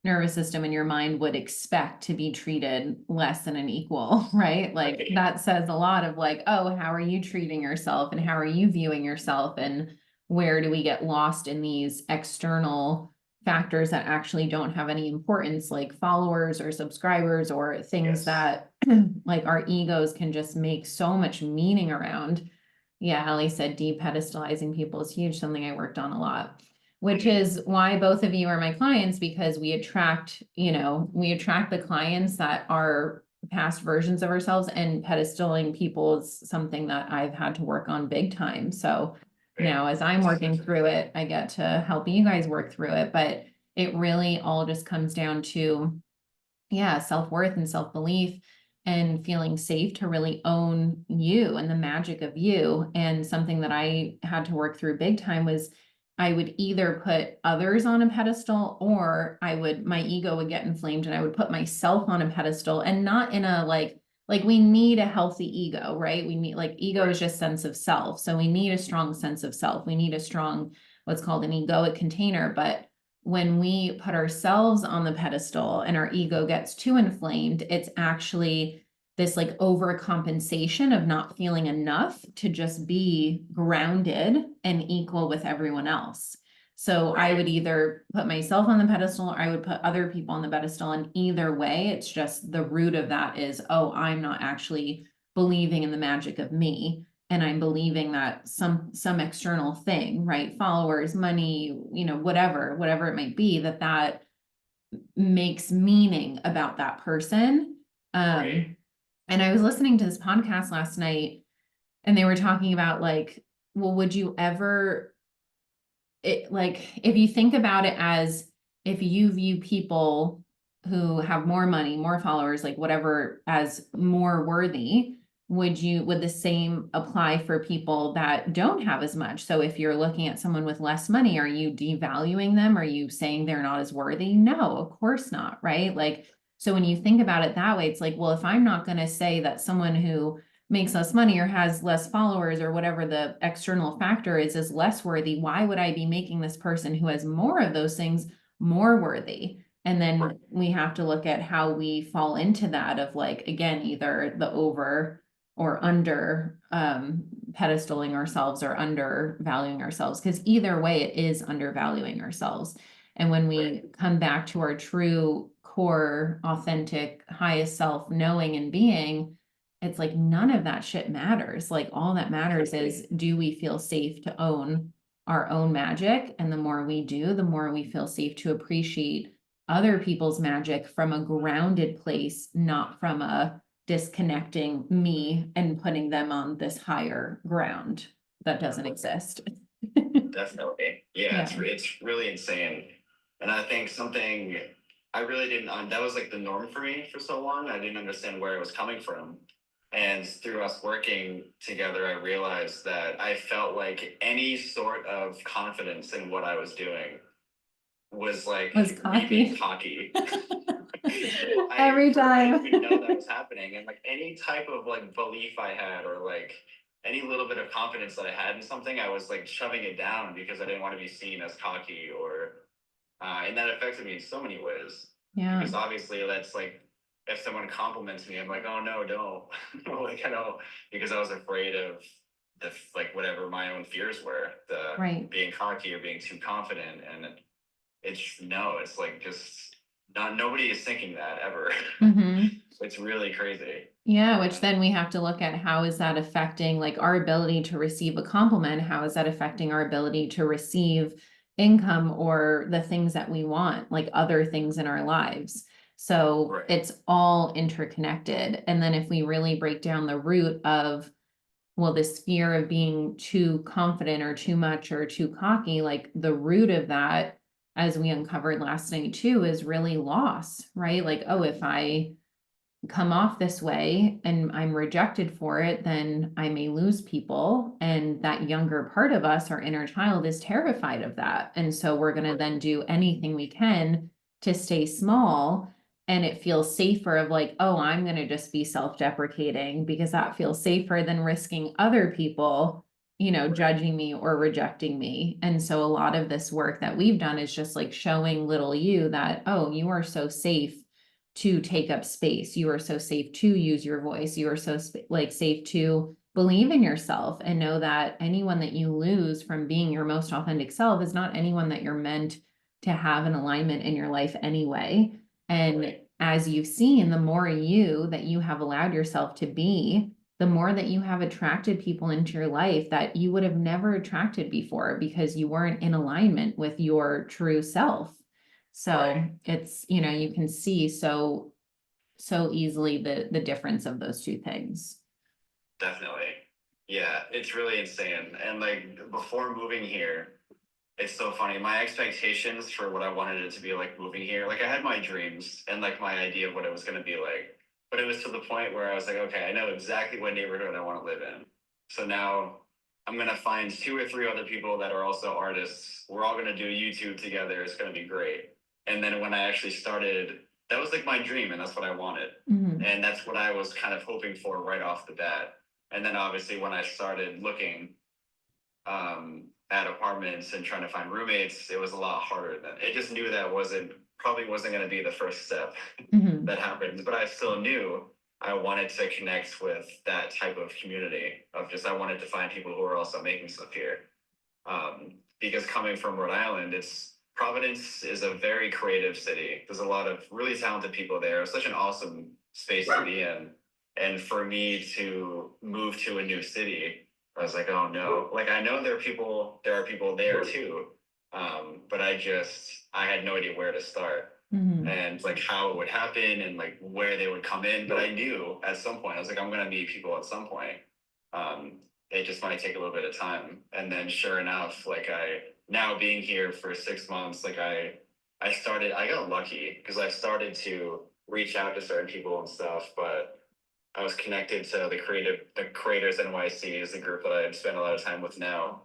nervous system and your mind would expect to be treated less than an equal, right? Like Right. that says a lot of like, oh, how are you treating yourself and how are you viewing yourself? And where do we get lost in these external factors that actually don't have any importance, like followers or subscribers or things Yes. that like our egos can just make so much meaning around. Yeah, Ali said depedestalizing people is huge, something I worked on a lot, which is why both of you are my clients, because we attract, we attract the clients that are past versions of ourselves, and pedestaling people is something that I've had to work on big time. So now as I'm working through it, I get to help you guys work through it, but it really all just comes down to, yeah, self-worth and self-belief and feeling safe to really own you and the magic of you. And something that I had to work through big time was I would either put others on a pedestal, or my ego would get inflamed and I would put myself on a pedestal, and not in a like we need a healthy ego, right? We need, like, ego is just sense of self. So we need a strong sense of self. We need a strong, what's called an egoic container. But when we put ourselves on the pedestal and our ego gets too inflamed, it's actually this like overcompensation of not feeling enough to just be grounded and equal with everyone else. So I would either put myself on the pedestal or I would put other people on the pedestal. And either way, it's just the root of that is, oh, I'm not actually believing in the magic of me. And I'm believing that some external thing, right? Followers, money, whatever it might be, that makes meaning about that person. Right. And I was listening to this podcast last night, and they were talking about like, well, would you ever like, if you think about it as, if you view people who have more money, more followers, like whatever, as more worthy, would the same apply for people that don't have as much? So if you're looking at someone with less money, are you devaluing them? Are you saying they're not as worthy? No, of course not, right? Like, so when you think about it that way, it's like, well, if I'm not going to say that someone who makes less money or has less followers or whatever the external factor is less worthy, why would I be making this person who has more of those things more worthy? And then we have to look at how we fall into that of like, again, either the over or under pedestaling ourselves or undervaluing ourselves, because either way it is undervaluing ourselves. And when we come back to our true core, authentic, highest self knowing and being, it's like none of that shit matters. Like all that matters is, do we feel safe to own our own magic? And the more we do, the more we feel safe to appreciate other people's magic from a grounded place, not from a disconnecting me and putting them on this higher ground that doesn't exist. Definitely. Yeah, Yeah. it's really insane. And I think something I really didn't that was like the norm for me for so long. I didn't understand where it was coming from. And through us working together, I realized that I felt like any sort of confidence in what I was doing was like Was me being cocky. cocky. So Every I time. didn't even know that was happening. And like any type of like belief I had, or like any little bit of confidence that I had in something, I was like shoving it down because I didn't want to be seen as cocky, or and that affected me in so many ways. Yeah. Because obviously that's like, if someone compliments me, I'm like, oh no, don't. Like I don't, because I was afraid of the like whatever my own fears were, the Right. being cocky or being too confident. And it's like just not, nobody is thinking that ever. Mm-hmm. It's really crazy. Yeah, which then we have to look at, how is that affecting like our ability to receive a compliment? How is that affecting our ability to receive income or the things that we want, like other things in our lives? So Right. it's all interconnected. And then if we really break down the root of, well, this fear of being too confident or too much or too cocky, like the root of that, as we uncovered last night too, is really loss, right? Like, oh, if I come off this way and I'm rejected for it, then I may lose people. And that younger part of us, our inner child, is terrified of that. And so we're going to then do anything we can to stay small. And it feels safer of like, oh, I'm going to just be self-deprecating because that feels safer than risking other people judging me or rejecting me. And so a lot of this work that we've done is just like showing little you that, oh, you are so safe to take up space. You are so safe to use your voice. You are so safe to believe in yourself and know that anyone that you lose from being your most authentic self is not anyone that you're meant to have an alignment in your life anyway. And Right. as you've seen, the more you that you have allowed yourself to be, the more that you have attracted people into your life that you would have never attracted before because you weren't in alignment with your true self. So Right. it's, you can see so easily the difference of those two things. Definitely. Yeah, it's really insane. And like before moving here, it's so funny. My expectations for what I wanted it to be like moving here, like I had my dreams and like my idea of what it was going to be like. But it was to the point where I was like, okay, I know exactly what neighborhood I want to live in. So now I'm going to find 2 or 3 other people that are also artists. We're all going to do YouTube together. It's going to be great. And then when I actually started, that was like my dream and that's what I wanted. Mhm. And that's what I was kind of hoping for right off the bat. And then obviously when I started looking, at apartments and trying to find roommates, it was a lot harder than it just knew that probably wasn't going to be the first step Mhm. that happened. But I still knew I wanted to connect with that type of community of just I wanted to find people who are also making stuff here. Because coming from Rhode Island, it's Providence is a very creative city. There's a lot of really talented people there. It's such an awesome space to be in. And for me to move to a new city, I was like, oh no. Like I know there are people there too. But I had no idea where to start Mhm. and like how it would happen and like where they would come in. But I knew at some point, I was like, I'm gonna meet people at some point. Um, it just might take a little bit of time. And then sure enough, like I now being here for 6 months, like I got lucky because I started to reach out to certain people and stuff, but I was connected to the creators NYC is the group that I spend a lot of time with now.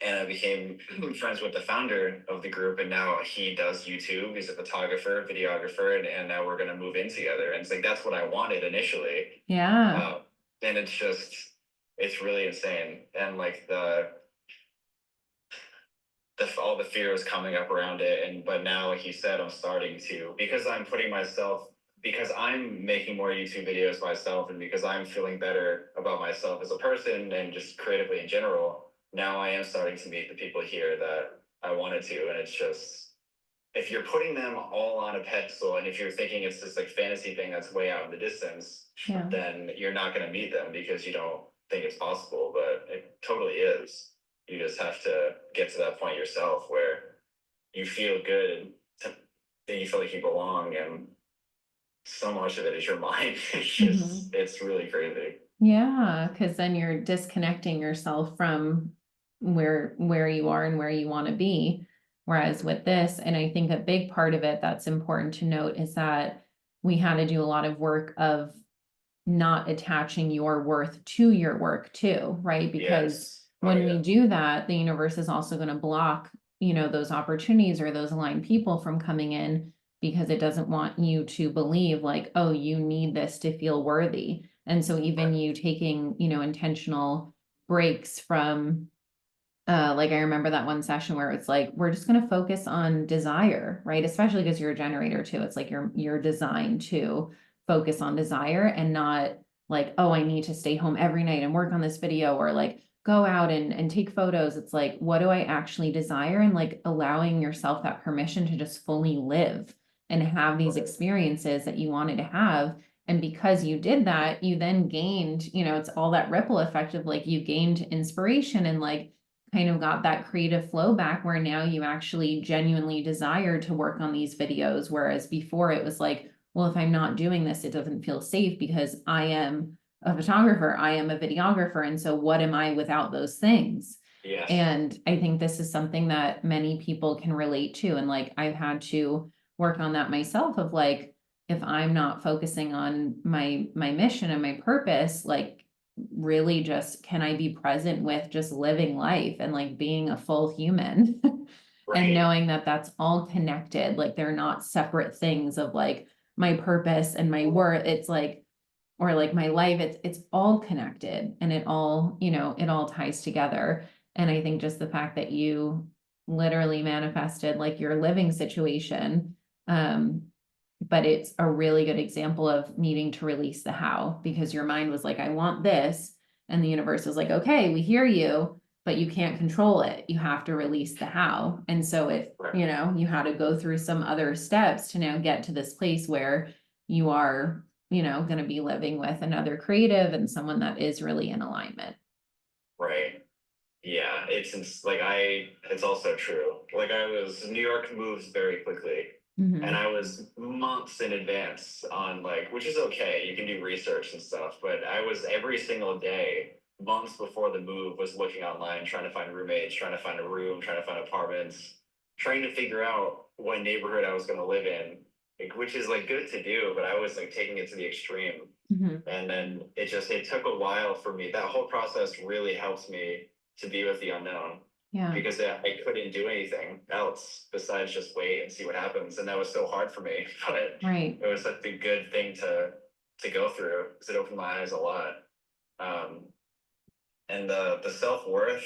And I became friends with the founder of the group, and now he does YouTube. He's a photographer, videographer, and now we're gonna move in together. And it's like that's what I wanted initially. Yeah. Uh, and it's really insane. And like all the fear is coming up around it. And but now, like you said, I'm starting to because I'm making more YouTube videos myself, and because I'm feeling better about myself as a person and just creatively in general. Now I am starting to meet the people here that I wanted to, and it's just if you're putting them all on a pedestal and if you're thinking it's this like fantasy thing that's way out in the distance, Yeah. then you're not going to meet them because you don't think it's possible, but it totally is. You just have to get to that point yourself where you feel good and you feel like you belong, and so much of it is your mind. Mhm. It's really crazy. Yeah, because then you're disconnecting yourself from where you are and where you want to be. Whereas with this, and I think a big part of it that's important to note is that we had to do a lot of work of not attaching your worth to your work too, right? Because Yes. Oh when we yeah. do that, the universe is also going to block, those opportunities or those aligned people from coming in because it doesn't want you to believe like, oh, you need this to feel worthy. And so even Right. you taking, intentional breaks from like I remember that one session where it's like we're just going to focus on desire, right? Especially because you're a generator too. It's like you're designed to focus on desire and not like, oh, I need to stay home every night and work on this video or like go out and take photos. It's like, what do I actually desire? And like allowing yourself that permission to just fully live and have these experiences that you wanted to have. And because you did that, you then gained, it's all that ripple effect of like you gained inspiration and like kind of got that creative flow back where now you actually genuinely desire to work on these videos. Whereas before it was like, well, if I'm not doing this, it doesn't feel safe because I am a photographer, I am a videographer. And so what am I without those things? Yes. And I think this is something that many people can relate to. And like I've had to work on that myself of like, if I'm not focusing on my mission and my purpose, like really just can I be present with just living life and like being a full human and Right. knowing that that's all connected, like they're not separate things of like my purpose and my worth. It's like or like my life, it's all connected and it all, it all ties together. And I think just the fact that you literally manifested like your living situation, but it's a really good example of needing to release the how, because your mind was like, I want this. And the universe is like, okay, we hear you, but you can't control it. You have to release the how. And so you had to go through some other steps to now get to this place where you are, going to be living with another creative and someone that is really in alignment. Right. Yeah, it's also true. Like New York moves very quickly, and Mhm. I was months in advance on like, which is okay, you can do research and stuff, but I was every single day, months before the move, was looking online, trying to find roommates, trying to find a room, trying to find apartments, trying to figure out what neighborhood I was going to live in, like, which is like good to do, but I was like taking it to the extreme. Mhm. And then it took a while for me. That whole process really helped me to be with the unknown, Yeah. because I couldn't do anything else besides just wait and see what happens. And that was so hard for me, but Right. it was such a good thing to go through, because it opened my eyes a lot. Um, and the self-worth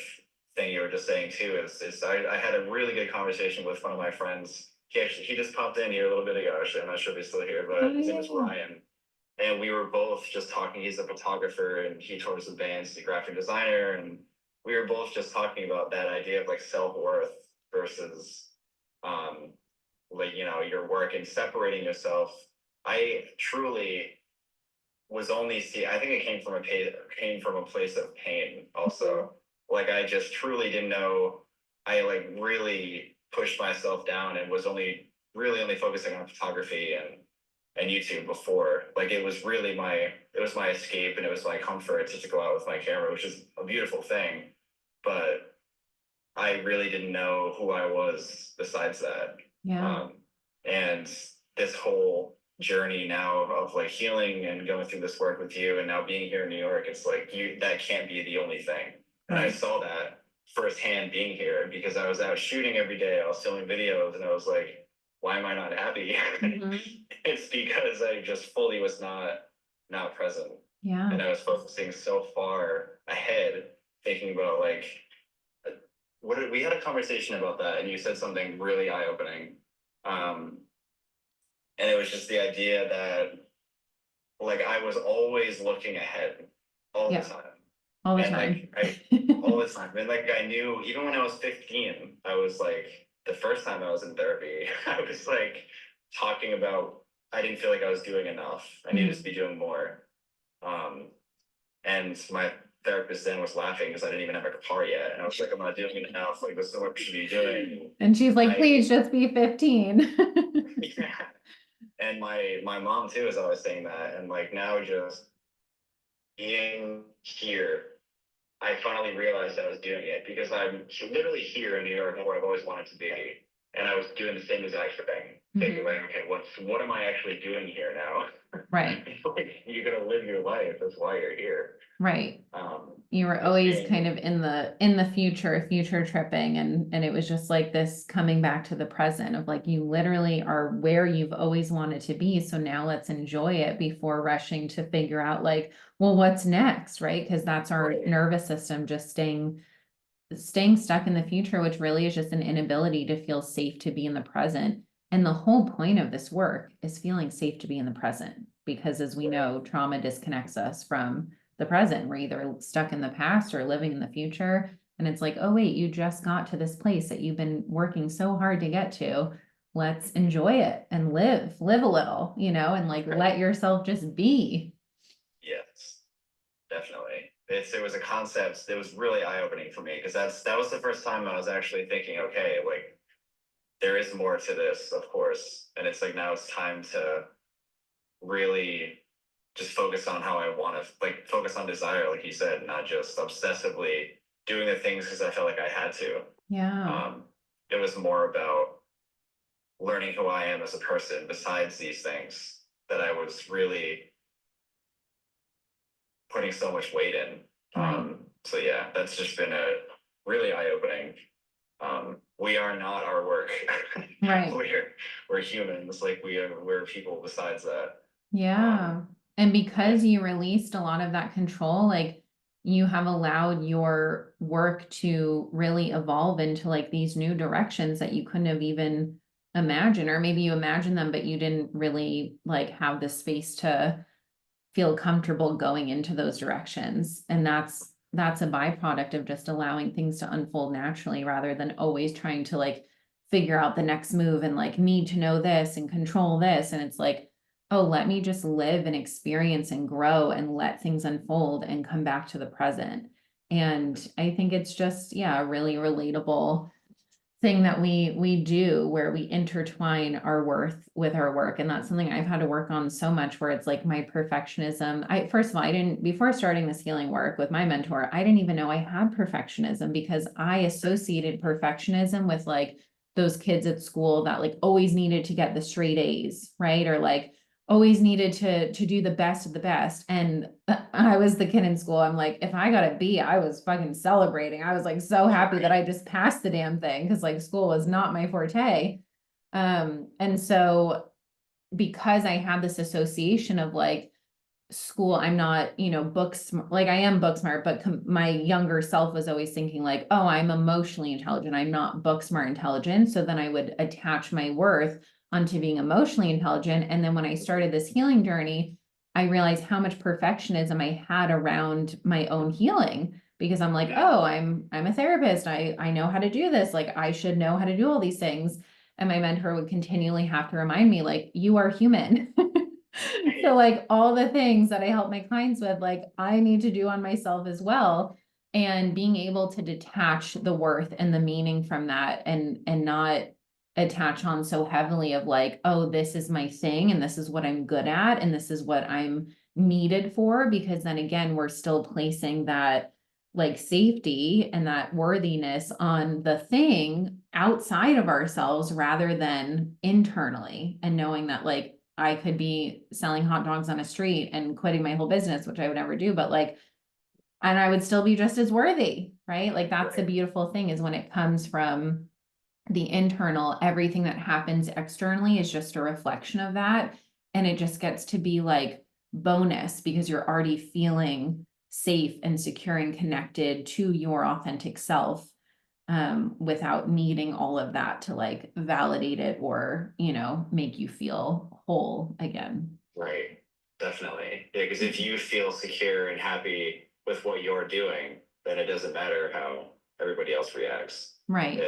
thing you were just saying too is I had a really good conversation with one of my friends. He just popped in here a little bit ago. Actually, I'm not sure if he's still here, Oh, but his name is yeah. Ryan, and we were both just talking. He's a photographer and he tours the bands, he's a graphic designer, and we were both just talking about that idea of like self-worth versus um like your work, and separating yourself. I truly was only see I think it came from a place of pain also. Like I just truly didn't know. I like really pushed myself down and was only focusing on photography and YouTube before. Like it was my escape, and it was my comfort to go out with my camera, which is a beautiful thing. But I really didn't know who I was besides that. Yeah. And this whole journey now of like healing and going through this work with you and now being here in New York, it's like that can't be the only thing. And I Right. saw that firsthand being here, because I was out shooting every day, I was filming videos, and I was like, why am I not happy? Mhm. It's because I just fully was not present. Yeah. And I was focusing so far ahead, thinking about like we had a conversation about that, and you said something really eye-opening. Um, and it was just the idea that like I was always looking ahead all the Yeah. time. All the And time. like I all the time. And like I knew even when I was 15, I was like the first time I was in therapy, I was like talking about I didn't feel like I was doing enough. I needed to Mhm. be doing more. Um, and my therapist then was laughing because I didn't even have a car yet. And I was like, I'm not doing enough. Like, there's so much to be doing. And she's like, I, please just be 15. yeah. And my mom too is always saying that. And like now just being here, I finally realized I was doing it, because I'm literally here in New York where I've always wanted to be. And I was doing the same exact thing. Thinking like, okay, what am I actually doing here now? Right. Like, you're gonna live your life. That's why you're here. Right. You were Just always being kind of in the future tripping, and it was just like this coming back to the present of like you literally are where you've always wanted to be. So now let's enjoy it before rushing to figure out like, well, what's next, right? Because that's our Right. nervous system just staying stuck in the future, which really is just an inability to feel safe to be in the present. And the whole point of this work is feeling safe to be in the present, because as we know, trauma disconnects us from the present. We're either stuck in the past or living in the future. And it's like, oh, wait, you just got to this place that you've been working so hard to get to. Let's enjoy it and live a little, and like let yourself just be. Yes, definitely. It was a concept that was really eye-opening for me, because that was the first time I was actually thinking, okay, like there is more to this, of course. And it's like now it's time to really just focus on how I want to, like focus on desire, like you said, not just obsessively doing the things because I felt like I had to. Yeah. It was more about learning who I am as a person besides these things that I was really putting so much weight in. Right. So yeah, that's just been a really eye-opening. We are not our work. Right. we're humans. Like we're people besides that. Yeah. And because you released a lot of that control, like you have allowed your work to really evolve into like these new directions that you couldn't have even imagined, or maybe you imagined them, but you didn't really like have the space to feel comfortable going into those directions. And that's a byproduct of just allowing things to unfold naturally rather than always trying to like figure out the next move and like need to know this and control this. And it's like, oh, let me just live and experience and grow and let things unfold and come back to the present. And I think it's just, yeah, a really relatable thing that we do where we intertwine our worth with our work. And that's something I've had to work on so much, where it's like my perfectionism. First of all, I didn't, before starting this healing work with my mentor, I didn't even know I had perfectionism, because I associated perfectionism with like those kids at school that like always needed to get the straight A's, right? Or like always needed to do the best of the best. And I was the kid in school. I'm like, if I got a B, I was fucking celebrating. I was like so happy that I just passed the damn thing, because like school was not my forte. And so because I had this association of like school, I'm not, book smart, like I am book smart, but my younger self was always thinking like, oh, I'm emotionally intelligent, I'm not book smart intelligent. So then I would attach my worth onto being emotionally intelligent. And then when I started this healing journey, I realized how much perfectionism I had around my own healing, because I'm like, oh, I'm a therapist, I know how to do this, like I should know how to do all these things. And my mentor would continually have to remind me, like, you are human. So like all the things that I help my clients with, like I need to do on myself as well. And being able to detach the worth and the meaning from that, and not attach on so heavily of like, oh, this is my thing and this is what I'm good at and this is what I'm needed for, because then again, we're still placing that like safety and that worthiness on the thing outside of ourselves rather than internally, and knowing that like I could be selling hot dogs on a street and quitting my whole business, which I would never do, but like, and I would still be just as worthy, right? Like that's the beautiful thing, is when it comes from the internal, everything that happens externally is just a reflection of that. And it just gets to be like bonus, because you're already feeling safe and secure and connected to your authentic self, without needing all of that to like validate it or, make you feel whole again. Right. Definitely. Yeah, because if you feel secure and happy with what you're doing, then it doesn't matter how everybody else reacts. Right.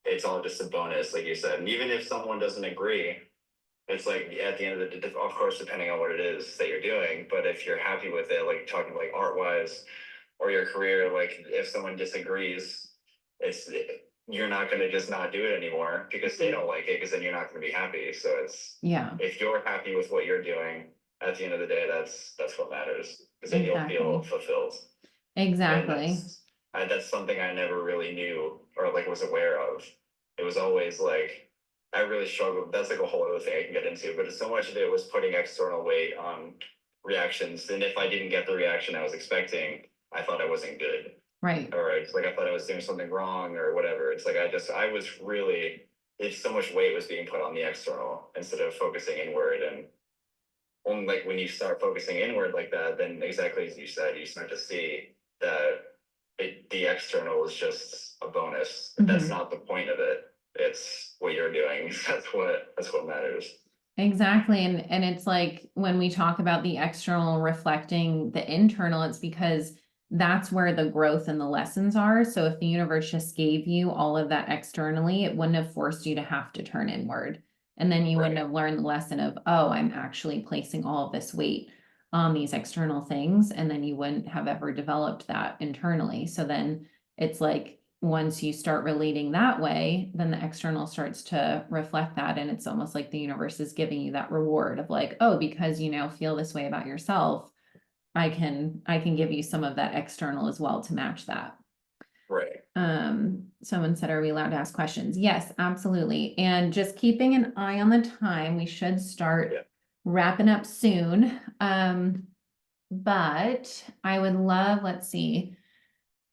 It's all just a bonus, like you said. And even if someone doesn't agree, it's like at the end of the day, of course, depending on what it is that you're doing, but if you're happy with it, like talking like art wise or your career, like if someone disagrees, it's you're not going to just not do it anymore because they don't like it, because then you're not going to be happy. So it's, Yeah, if you're happy with what you're doing, at the end of the day, that's what matters, because then you'll feel exactly. fulfilled. And Exactly. that's something I never really knew or like was aware of. It was always like I really struggled. That's like a whole other thing I can get into, but so much of it was putting external weight on reactions. And if I didn't get the reaction I was expecting, I thought I wasn't good. Right. Or it's like I thought I was doing something wrong or whatever. It's like I was really, if so much weight was being put on the external instead of focusing inward. And only like when you start focusing inward like that, then exactly as you said, you start to see that the external is just a bonus. That's not the point of it. It's what you're doing. That's what matters. Exactly. And it's like when we talk about the external reflecting the internal, it's because that's where the growth and the lessons are. So if the universe just gave you all of that externally, it wouldn't have forced you to have to turn inward. And then you wouldn't have learned the lesson of, oh, I'm actually placing all of this weight on these external things. And then you wouldn't have ever developed that internally. So then it's like, once you start relating that way, then the external starts to reflect that. And it's almost like the universe is giving you that reward of like, oh, because you now feel this way about yourself, I can give you some of that external as well to match that. Right. Someone said, are we allowed to ask questions? Yes, absolutely. And just keeping an eye on the time, we should start wrapping up soon. But I would love, let's see.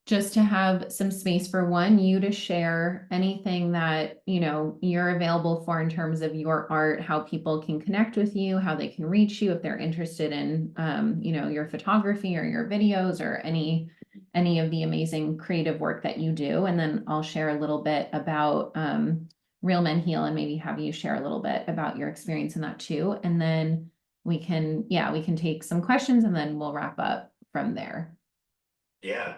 just to have some space for you to share anything that, you're available for in terms of your art, how people can connect with you, how they can reach you if they're interested in, your photography or your videos or any of the amazing creative work that you do. And then I'll share a little bit about, Real Men Heal, and maybe have you share a little bit about your experience in that too. And then we can take some questions and then we'll wrap up from there. Yeah.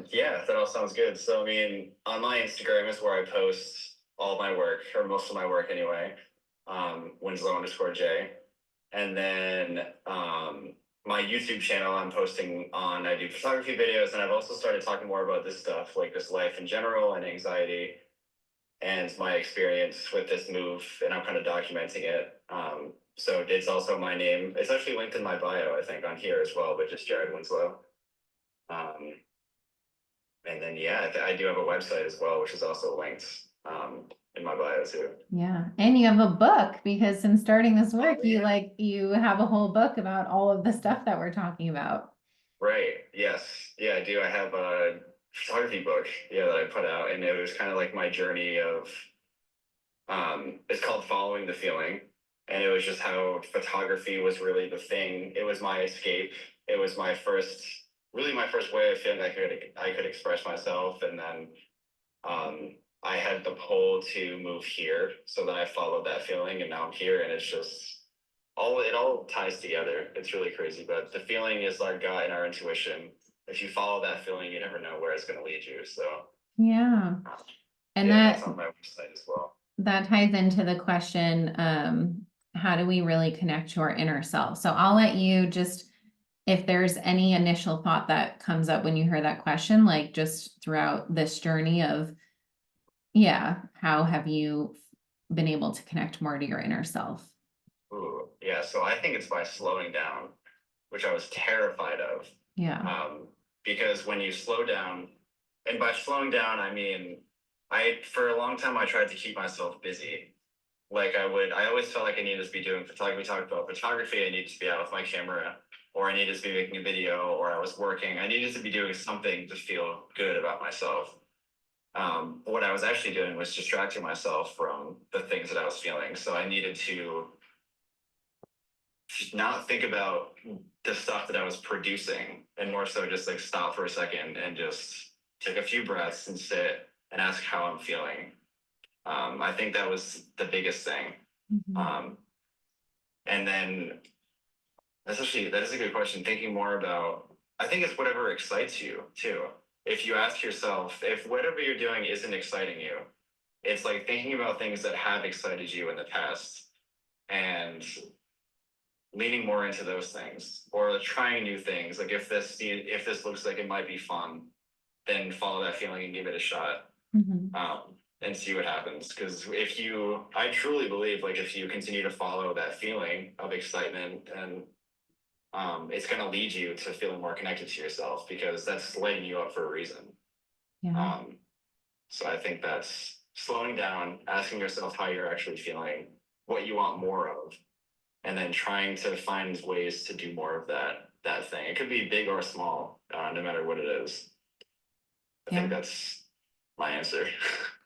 Yeah, that all sounds good. So, I mean, on my Instagram is where I post all my work, or most of my work anyway. Winslow_J. And then my YouTube channel, I'm posting on, I do photography videos, and I've also started talking more about this stuff, like this life in general and anxiety and my experience with this move, and I'm kind of documenting it. So it's also my name. It's actually linked in my bio, I think, on here as well, but just Jared Winslow. Um, and then, yeah, I do have a website as well, which is also linked in my bio too. Yeah. And you have a book, because since starting this work, you have a whole book about all of the stuff that we're talking about. Right. Yes. Yeah, I do. I have a photography book, yeah, that I put out, and it was kind of like my journey of it's called Following the Feeling. And it was just how photography was really the thing. It was my escape. It was my first, really my first way of feeling I could express myself. And then I had the pull to move here, so then I followed that feeling, and now I'm here, and it's just it all ties together. It's really crazy, but the feeling is our gut and our intuition. If you follow that feeling, you never know where it's going to lead you. So Yeah. And yeah, that's on my website as well. that ties into the question, how do we really connect to our inner self? So I'll let you just, if there's any initial thought that comes up when you hear that question, like just throughout this journey of, how have you been able to connect more to your inner self? Ooh, yeah. So I think it's by slowing down, which I was terrified of. Yeah. Because when you slow down, and by slowing down, I mean, for a long time, I tried to keep myself busy. Like I always felt like I needed to be doing photography. We talked about photography. I needed to be out with my camera, or I needed to be making a video, or I was working. I needed to be doing something to feel good about myself. What I was actually doing was distracting myself from the things that I was feeling. So I needed to just not think about the stuff that I was producing, and more so just like stop for a second and just take a few breaths and sit and ask how I'm feeling. I think that was the biggest thing. Um, and then that is a good question. Thinking more about, I think it's whatever excites you too. If you ask yourself, if whatever you're doing isn't exciting you, it's like thinking about things that have excited you in the past and leaning more into those things, or trying new things. Like if this looks like it might be fun, then follow that feeling and give it a shot. And see what happens. Because I truly believe, like, if you continue to follow that feeling of excitement, and it's going to lead you to feeling more connected to yourself, because that's lighting you up for a reason. Yeah. So I think that's slowing down, asking yourself how you're actually feeling, what you want more of, and then trying to find ways to do more of that thing. It could be big or small, no matter what it is. I think that's my answer.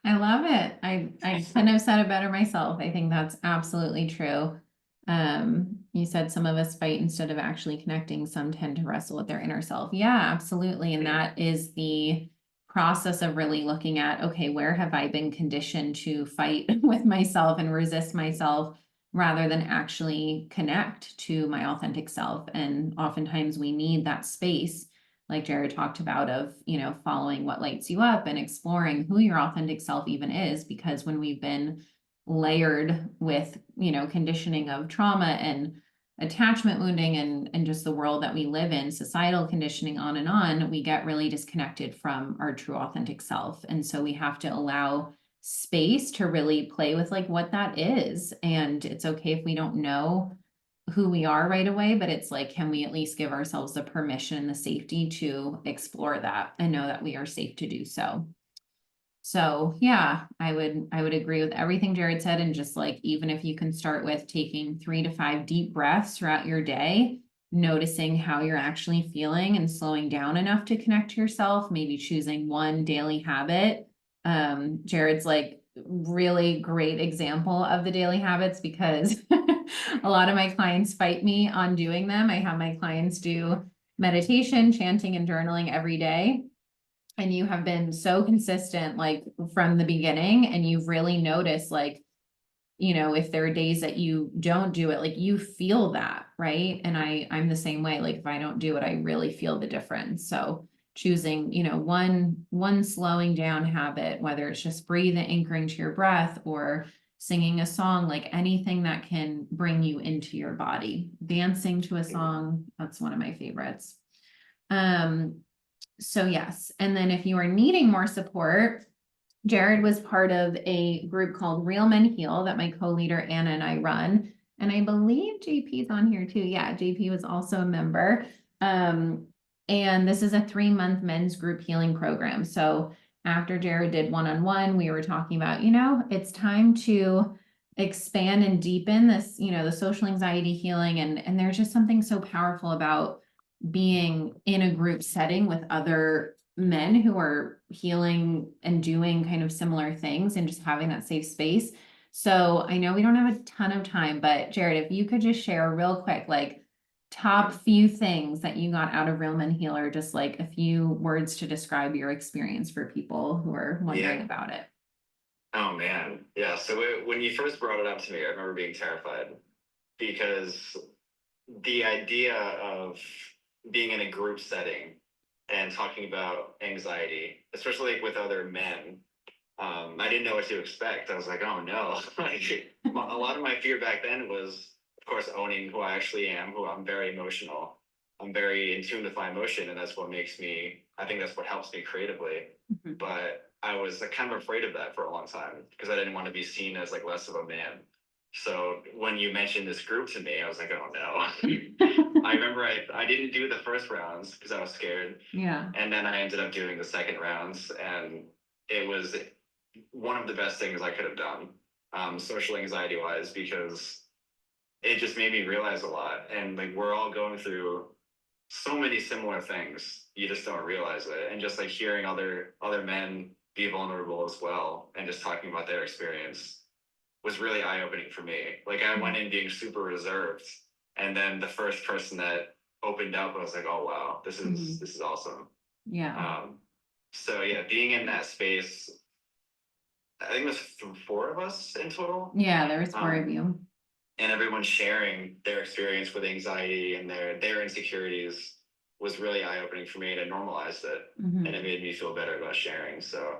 I love it. I couldn't have said it better myself. I think that's absolutely true. You said some of us fight instead of actually connecting. Some tend to wrestle with their inner self. Yeah, absolutely. And that is the process of really looking at, okay, where have I been conditioned to fight with myself and resist myself rather than actually connect to my authentic self? And oftentimes we need that space, like Jared talked about, of, following what lights you up and exploring who your authentic self even is. Because when we've been layered with, conditioning of trauma and attachment wounding and just the world that we live in, societal conditioning, on, we get really disconnected from our true authentic self. And so we have to allow space to really play with like what that is. And it's okay if we don't know who we are right away, but it's like, can we at least give ourselves the permission and the safety to explore that and know that we are safe to do so? So yeah, I would agree with everything Jared said. And just like, even if you can start with taking 3 to 5 deep breaths throughout your day, noticing how you're actually feeling and slowing down enough to connect to yourself, maybe choosing one daily habit. Jared's like really great example of the daily habits because a lot of my clients fight me on doing them. I have my clients do meditation, chanting, and journaling every day. And you have been so consistent, like from the beginning, and you've really noticed, like, you know, if there are days that you don't do it, like you feel that, right? And I'm the same way. Like if I don't do it, I really feel the difference. So choosing, you know, one slowing down habit, whether it's just breathing, anchoring to your breath, or singing a song, like anything that can bring you into your body. Dancing to a song, that's one of my favorites. So yes, and then if you are needing more support, Jared was part of a group called Real Men Heal that my co-leader Anna and I run. And I believe JP's on here too. Yeah, JP was also a member. And this is a 3-month men's group healing program. So after Jared did one-on-one, we were talking about, you know, it's time to expand and deepen this, you know, the social anxiety healing. And there's just something so powerful about being in a group setting with other men who are healing and doing kind of similar things and just having that safe space. So I know we don't have a ton of time, but Jared, if you could just share real quick, like top few things that you got out of Real Men Healer, just like a few words to describe your experience for people who are wondering about it. Oh man. Yeah. So when you first brought it up to me, I remember being terrified because the idea of being in a group setting and talking about anxiety, especially like with other men, I didn't know what to expect. I was like, oh no. Like, a lot of my fear back then was, of course, owning who I actually am, who I'm very emotional. I'm very in tune with my emotion, and that's what makes me, I think that's what helps me creatively. Mhm. But I was like, kind of afraid of that for a long time because I didn't want to be seen as like less of a man. So when you mentioned this group to me, I was like, oh no. I remember I didn't do the first rounds because I was scared. Yeah. And then I ended up doing the second rounds, and it was one of the best things I could have done, social anxiety wise, because it just made me realize a lot. And like we're all going through so many similar things, you just don't realize it. And just like hearing other men be vulnerable as well, and just talking about their experience was really eye opening for me. Like I went in being super reserved, and then the first person that opened up, I was like, oh wow, this is awesome. Yeah. So yeah, being in that space, I think it was 4 of us in total. Yeah, there was 4 of you. And everyone sharing their experience with anxiety and their insecurities was really eye opening for me, and it normalized it, and it made me feel better about sharing. So,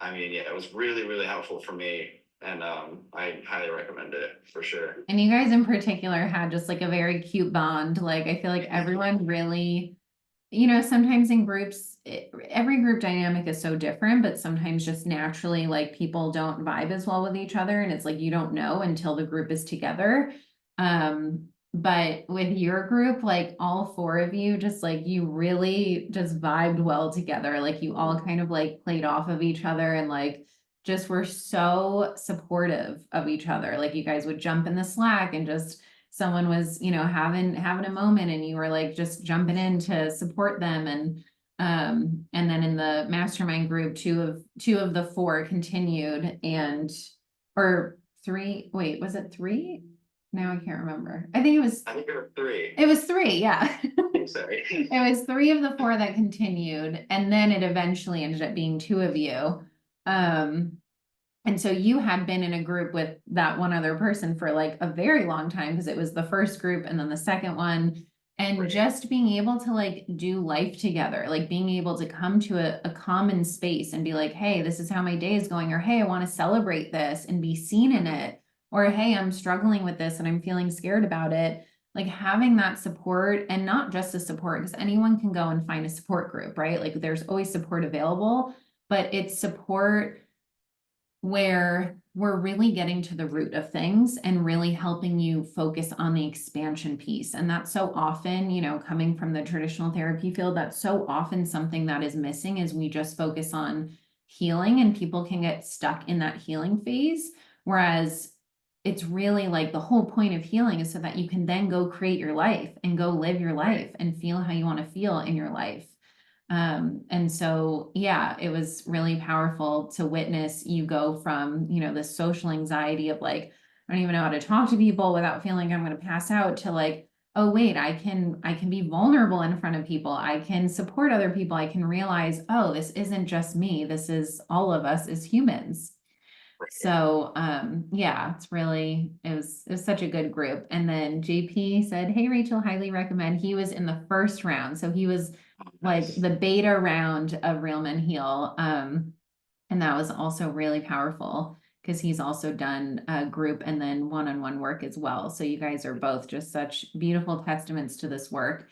I mean, yeah, it was really, really helpful for me, and I highly recommend it for sure. And you guys in particular had just like a very cute bond. Like I feel like everyone really, you know, sometimes in groups, every group dynamic is so different, but sometimes just naturally, like people don't vibe as well with each other. And it's like, you don't know until the group is together. But with your group, like all 4 of you, just like you really just vibed well together. Like you all kind of like played off of each other and like just were so supportive of each other. Like you guys would jump in the Slack and just someone was, you know, having a moment and you were like just jumping in to support them. And then in the mastermind group, two of the 4 continued, and or 3, wait, was it 3? Now I can't remember. I think there were 3. it was 3, yeah. Sorry. It was 3 of the 4 that continued, and then it eventually ended up being 2 of you. And so you had been in a group with that one other person for like a very long time because it was the first group and then the second one. And Right. just being able to like do life together, like being able to come to a common space and be like, hey, this is how my day is going, or hey, I want to celebrate this and be seen in it, or hey, I'm struggling with this and I'm feeling scared about it. Like having that support, and not just the support, because anyone can go and find a support group, right? Like there's always support available, but it's support where we're really getting to the root of things and really helping you focus on the expansion piece. And that's so often, you know, coming from the traditional therapy field, that's so often something that is missing, is we just focus on healing and people can get stuck in that healing phase. Whereas it's really like the whole point of healing is so that you can then go create your life and go live your life and feel how you want to feel in your life. And so, yeah, it was really powerful to witness you go from, you know, the social anxiety of like, I don't even know how to talk to people without feeling I'm going to pass out, to like, oh, wait, I can be vulnerable in front of people. I can support other people. I can realize, oh, this isn't just me. This is all of us as humans. So, yeah, it was such a good group. And then JP said, "Hey, Rachel, highly recommend." He was in the first round. So he was like the beta round of Real Men Heal. And that was also really powerful because he's also done a group and then one-on-one work as well. So you guys are both just such beautiful testaments to this work.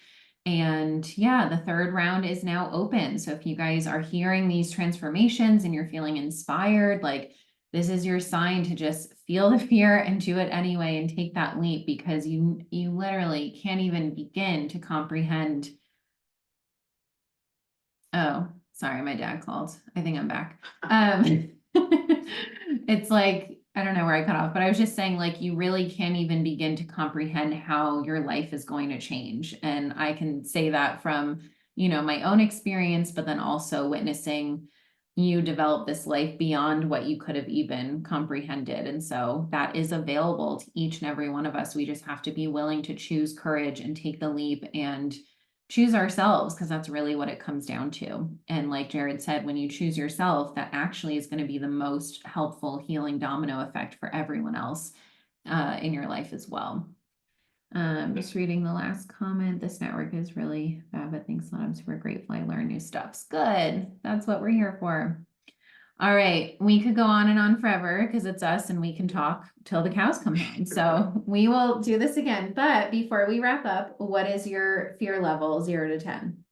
And yeah, the third round is now open. So if you guys are hearing these transformations and you're feeling inspired, like, this is your sign to just feel the fear and do it anyway and take that leap, because you literally can't even begin to comprehend. Oh, sorry, my dad called. I think I'm back. It's like, I don't know where I cut off, but I was just saying, like, you really can't even begin to comprehend how your life is going to change. And I can say that from, you know, my own experience, but then also witnessing you develop this life beyond what you could have even comprehended. And so that is available to each and every one of us. We just have to be willing to choose courage and take the leap and choose ourselves, because that's really what it comes down to. And like Jared said, when you choose yourself, that actually is going to be the most helpful healing domino effect for everyone else in your life as well. Just reading the last comment. This network is really bad, but thanks a lot. I'm super grateful. I learn new stuff. Good. That's what we're here for. All right, we could go on and on forever because it's us and we can talk till the cows come home. So we will do this again. But before we wrap up, what is your fear level, 0 to 10?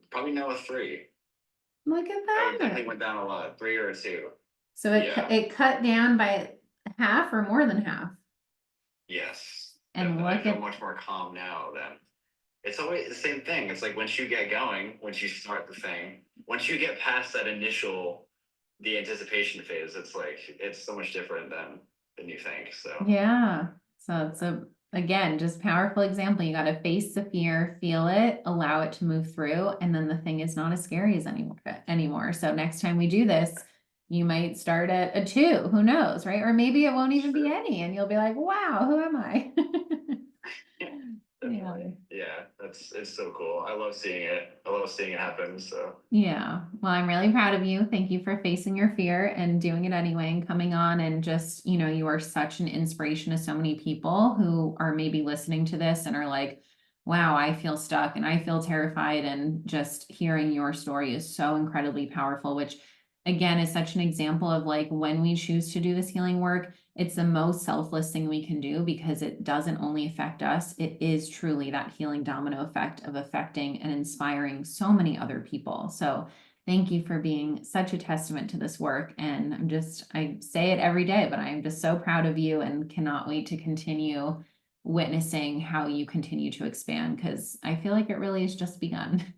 Probably now a 3. Look at I definitely that. went down a lot, 3 or a 2. So it cut down by half or more than half. Yes. And I look feel at, much more calm now than, it's always the same thing. It's like once you get going, once you start the thing, once you get past that initial, the anticipation phase, it's like, it's so much different than you think. So yeah. So it's again, just powerful example. You got to face the fear, feel it, allow it to move through. And then the thing is not as scary as anymore. So next time we do this, you might start at a 2, who knows, right? Or maybe it won't even be any, and you'll be like, wow, who am I? definitely. Yeah, it's so cool. I love seeing it. I love seeing it happen. So Yeah, well, I'm really proud of you. Thank you for facing your fear and doing it anyway and coming on, and just, you know, you are such an inspiration to so many people who are maybe listening to this and are like, wow, I feel stuck and I feel terrified. And just hearing your story is so incredibly powerful, which again is such an example of like, when we choose to do this healing work, it's the most selfless thing we can do, because it doesn't only affect us. It is truly that healing domino effect of affecting and inspiring so many other people. So thank you for being such a testament to this work. And I say it every day, but I'm just so proud of you and cannot wait to continue witnessing how you continue to expand, because I feel like it really has just begun.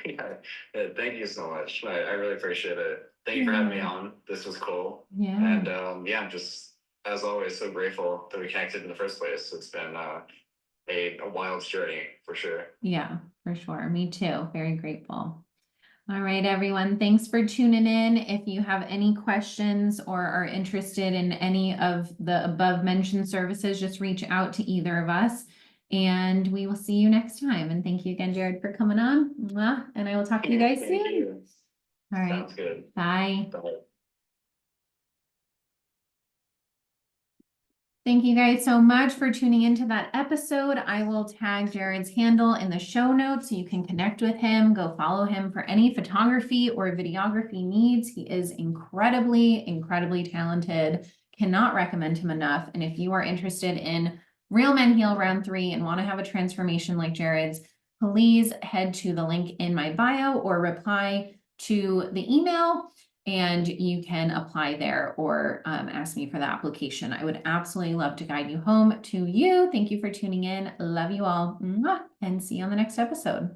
yeah, thank you so much. I really appreciate it. Thank you for having me on. This was cool. Yeah. And yeah, I'm just, as always, so grateful that we connected in the first place. It's been a wild journey for sure. Yeah, for sure. Me too. Very grateful. All right, everyone. Thanks for tuning in. If you have any questions or are interested in any of the above mentioned services, just reach out to either of us, and we will see you next time. And thank you again, Jared, for coming on. Mwah. And I will talk to you guys Thank soon. you. All right. Sounds good. Bye. Bye. Thank you guys so much for tuning into that episode. I will tag Jared's handle in the show notes so you can connect with him. Go follow him for any photography or videography needs. He is incredibly, incredibly talented. Cannot recommend him enough. And if you are interested in Real Men Heal Round 3 and want to have a transformation like Jared's, please head to the link in my bio or reply to the email, and you can apply there or ask me for the application. I would absolutely love to guide you home to you. Thank you for tuning in. Love you all. Mwah, and see you on the next episode.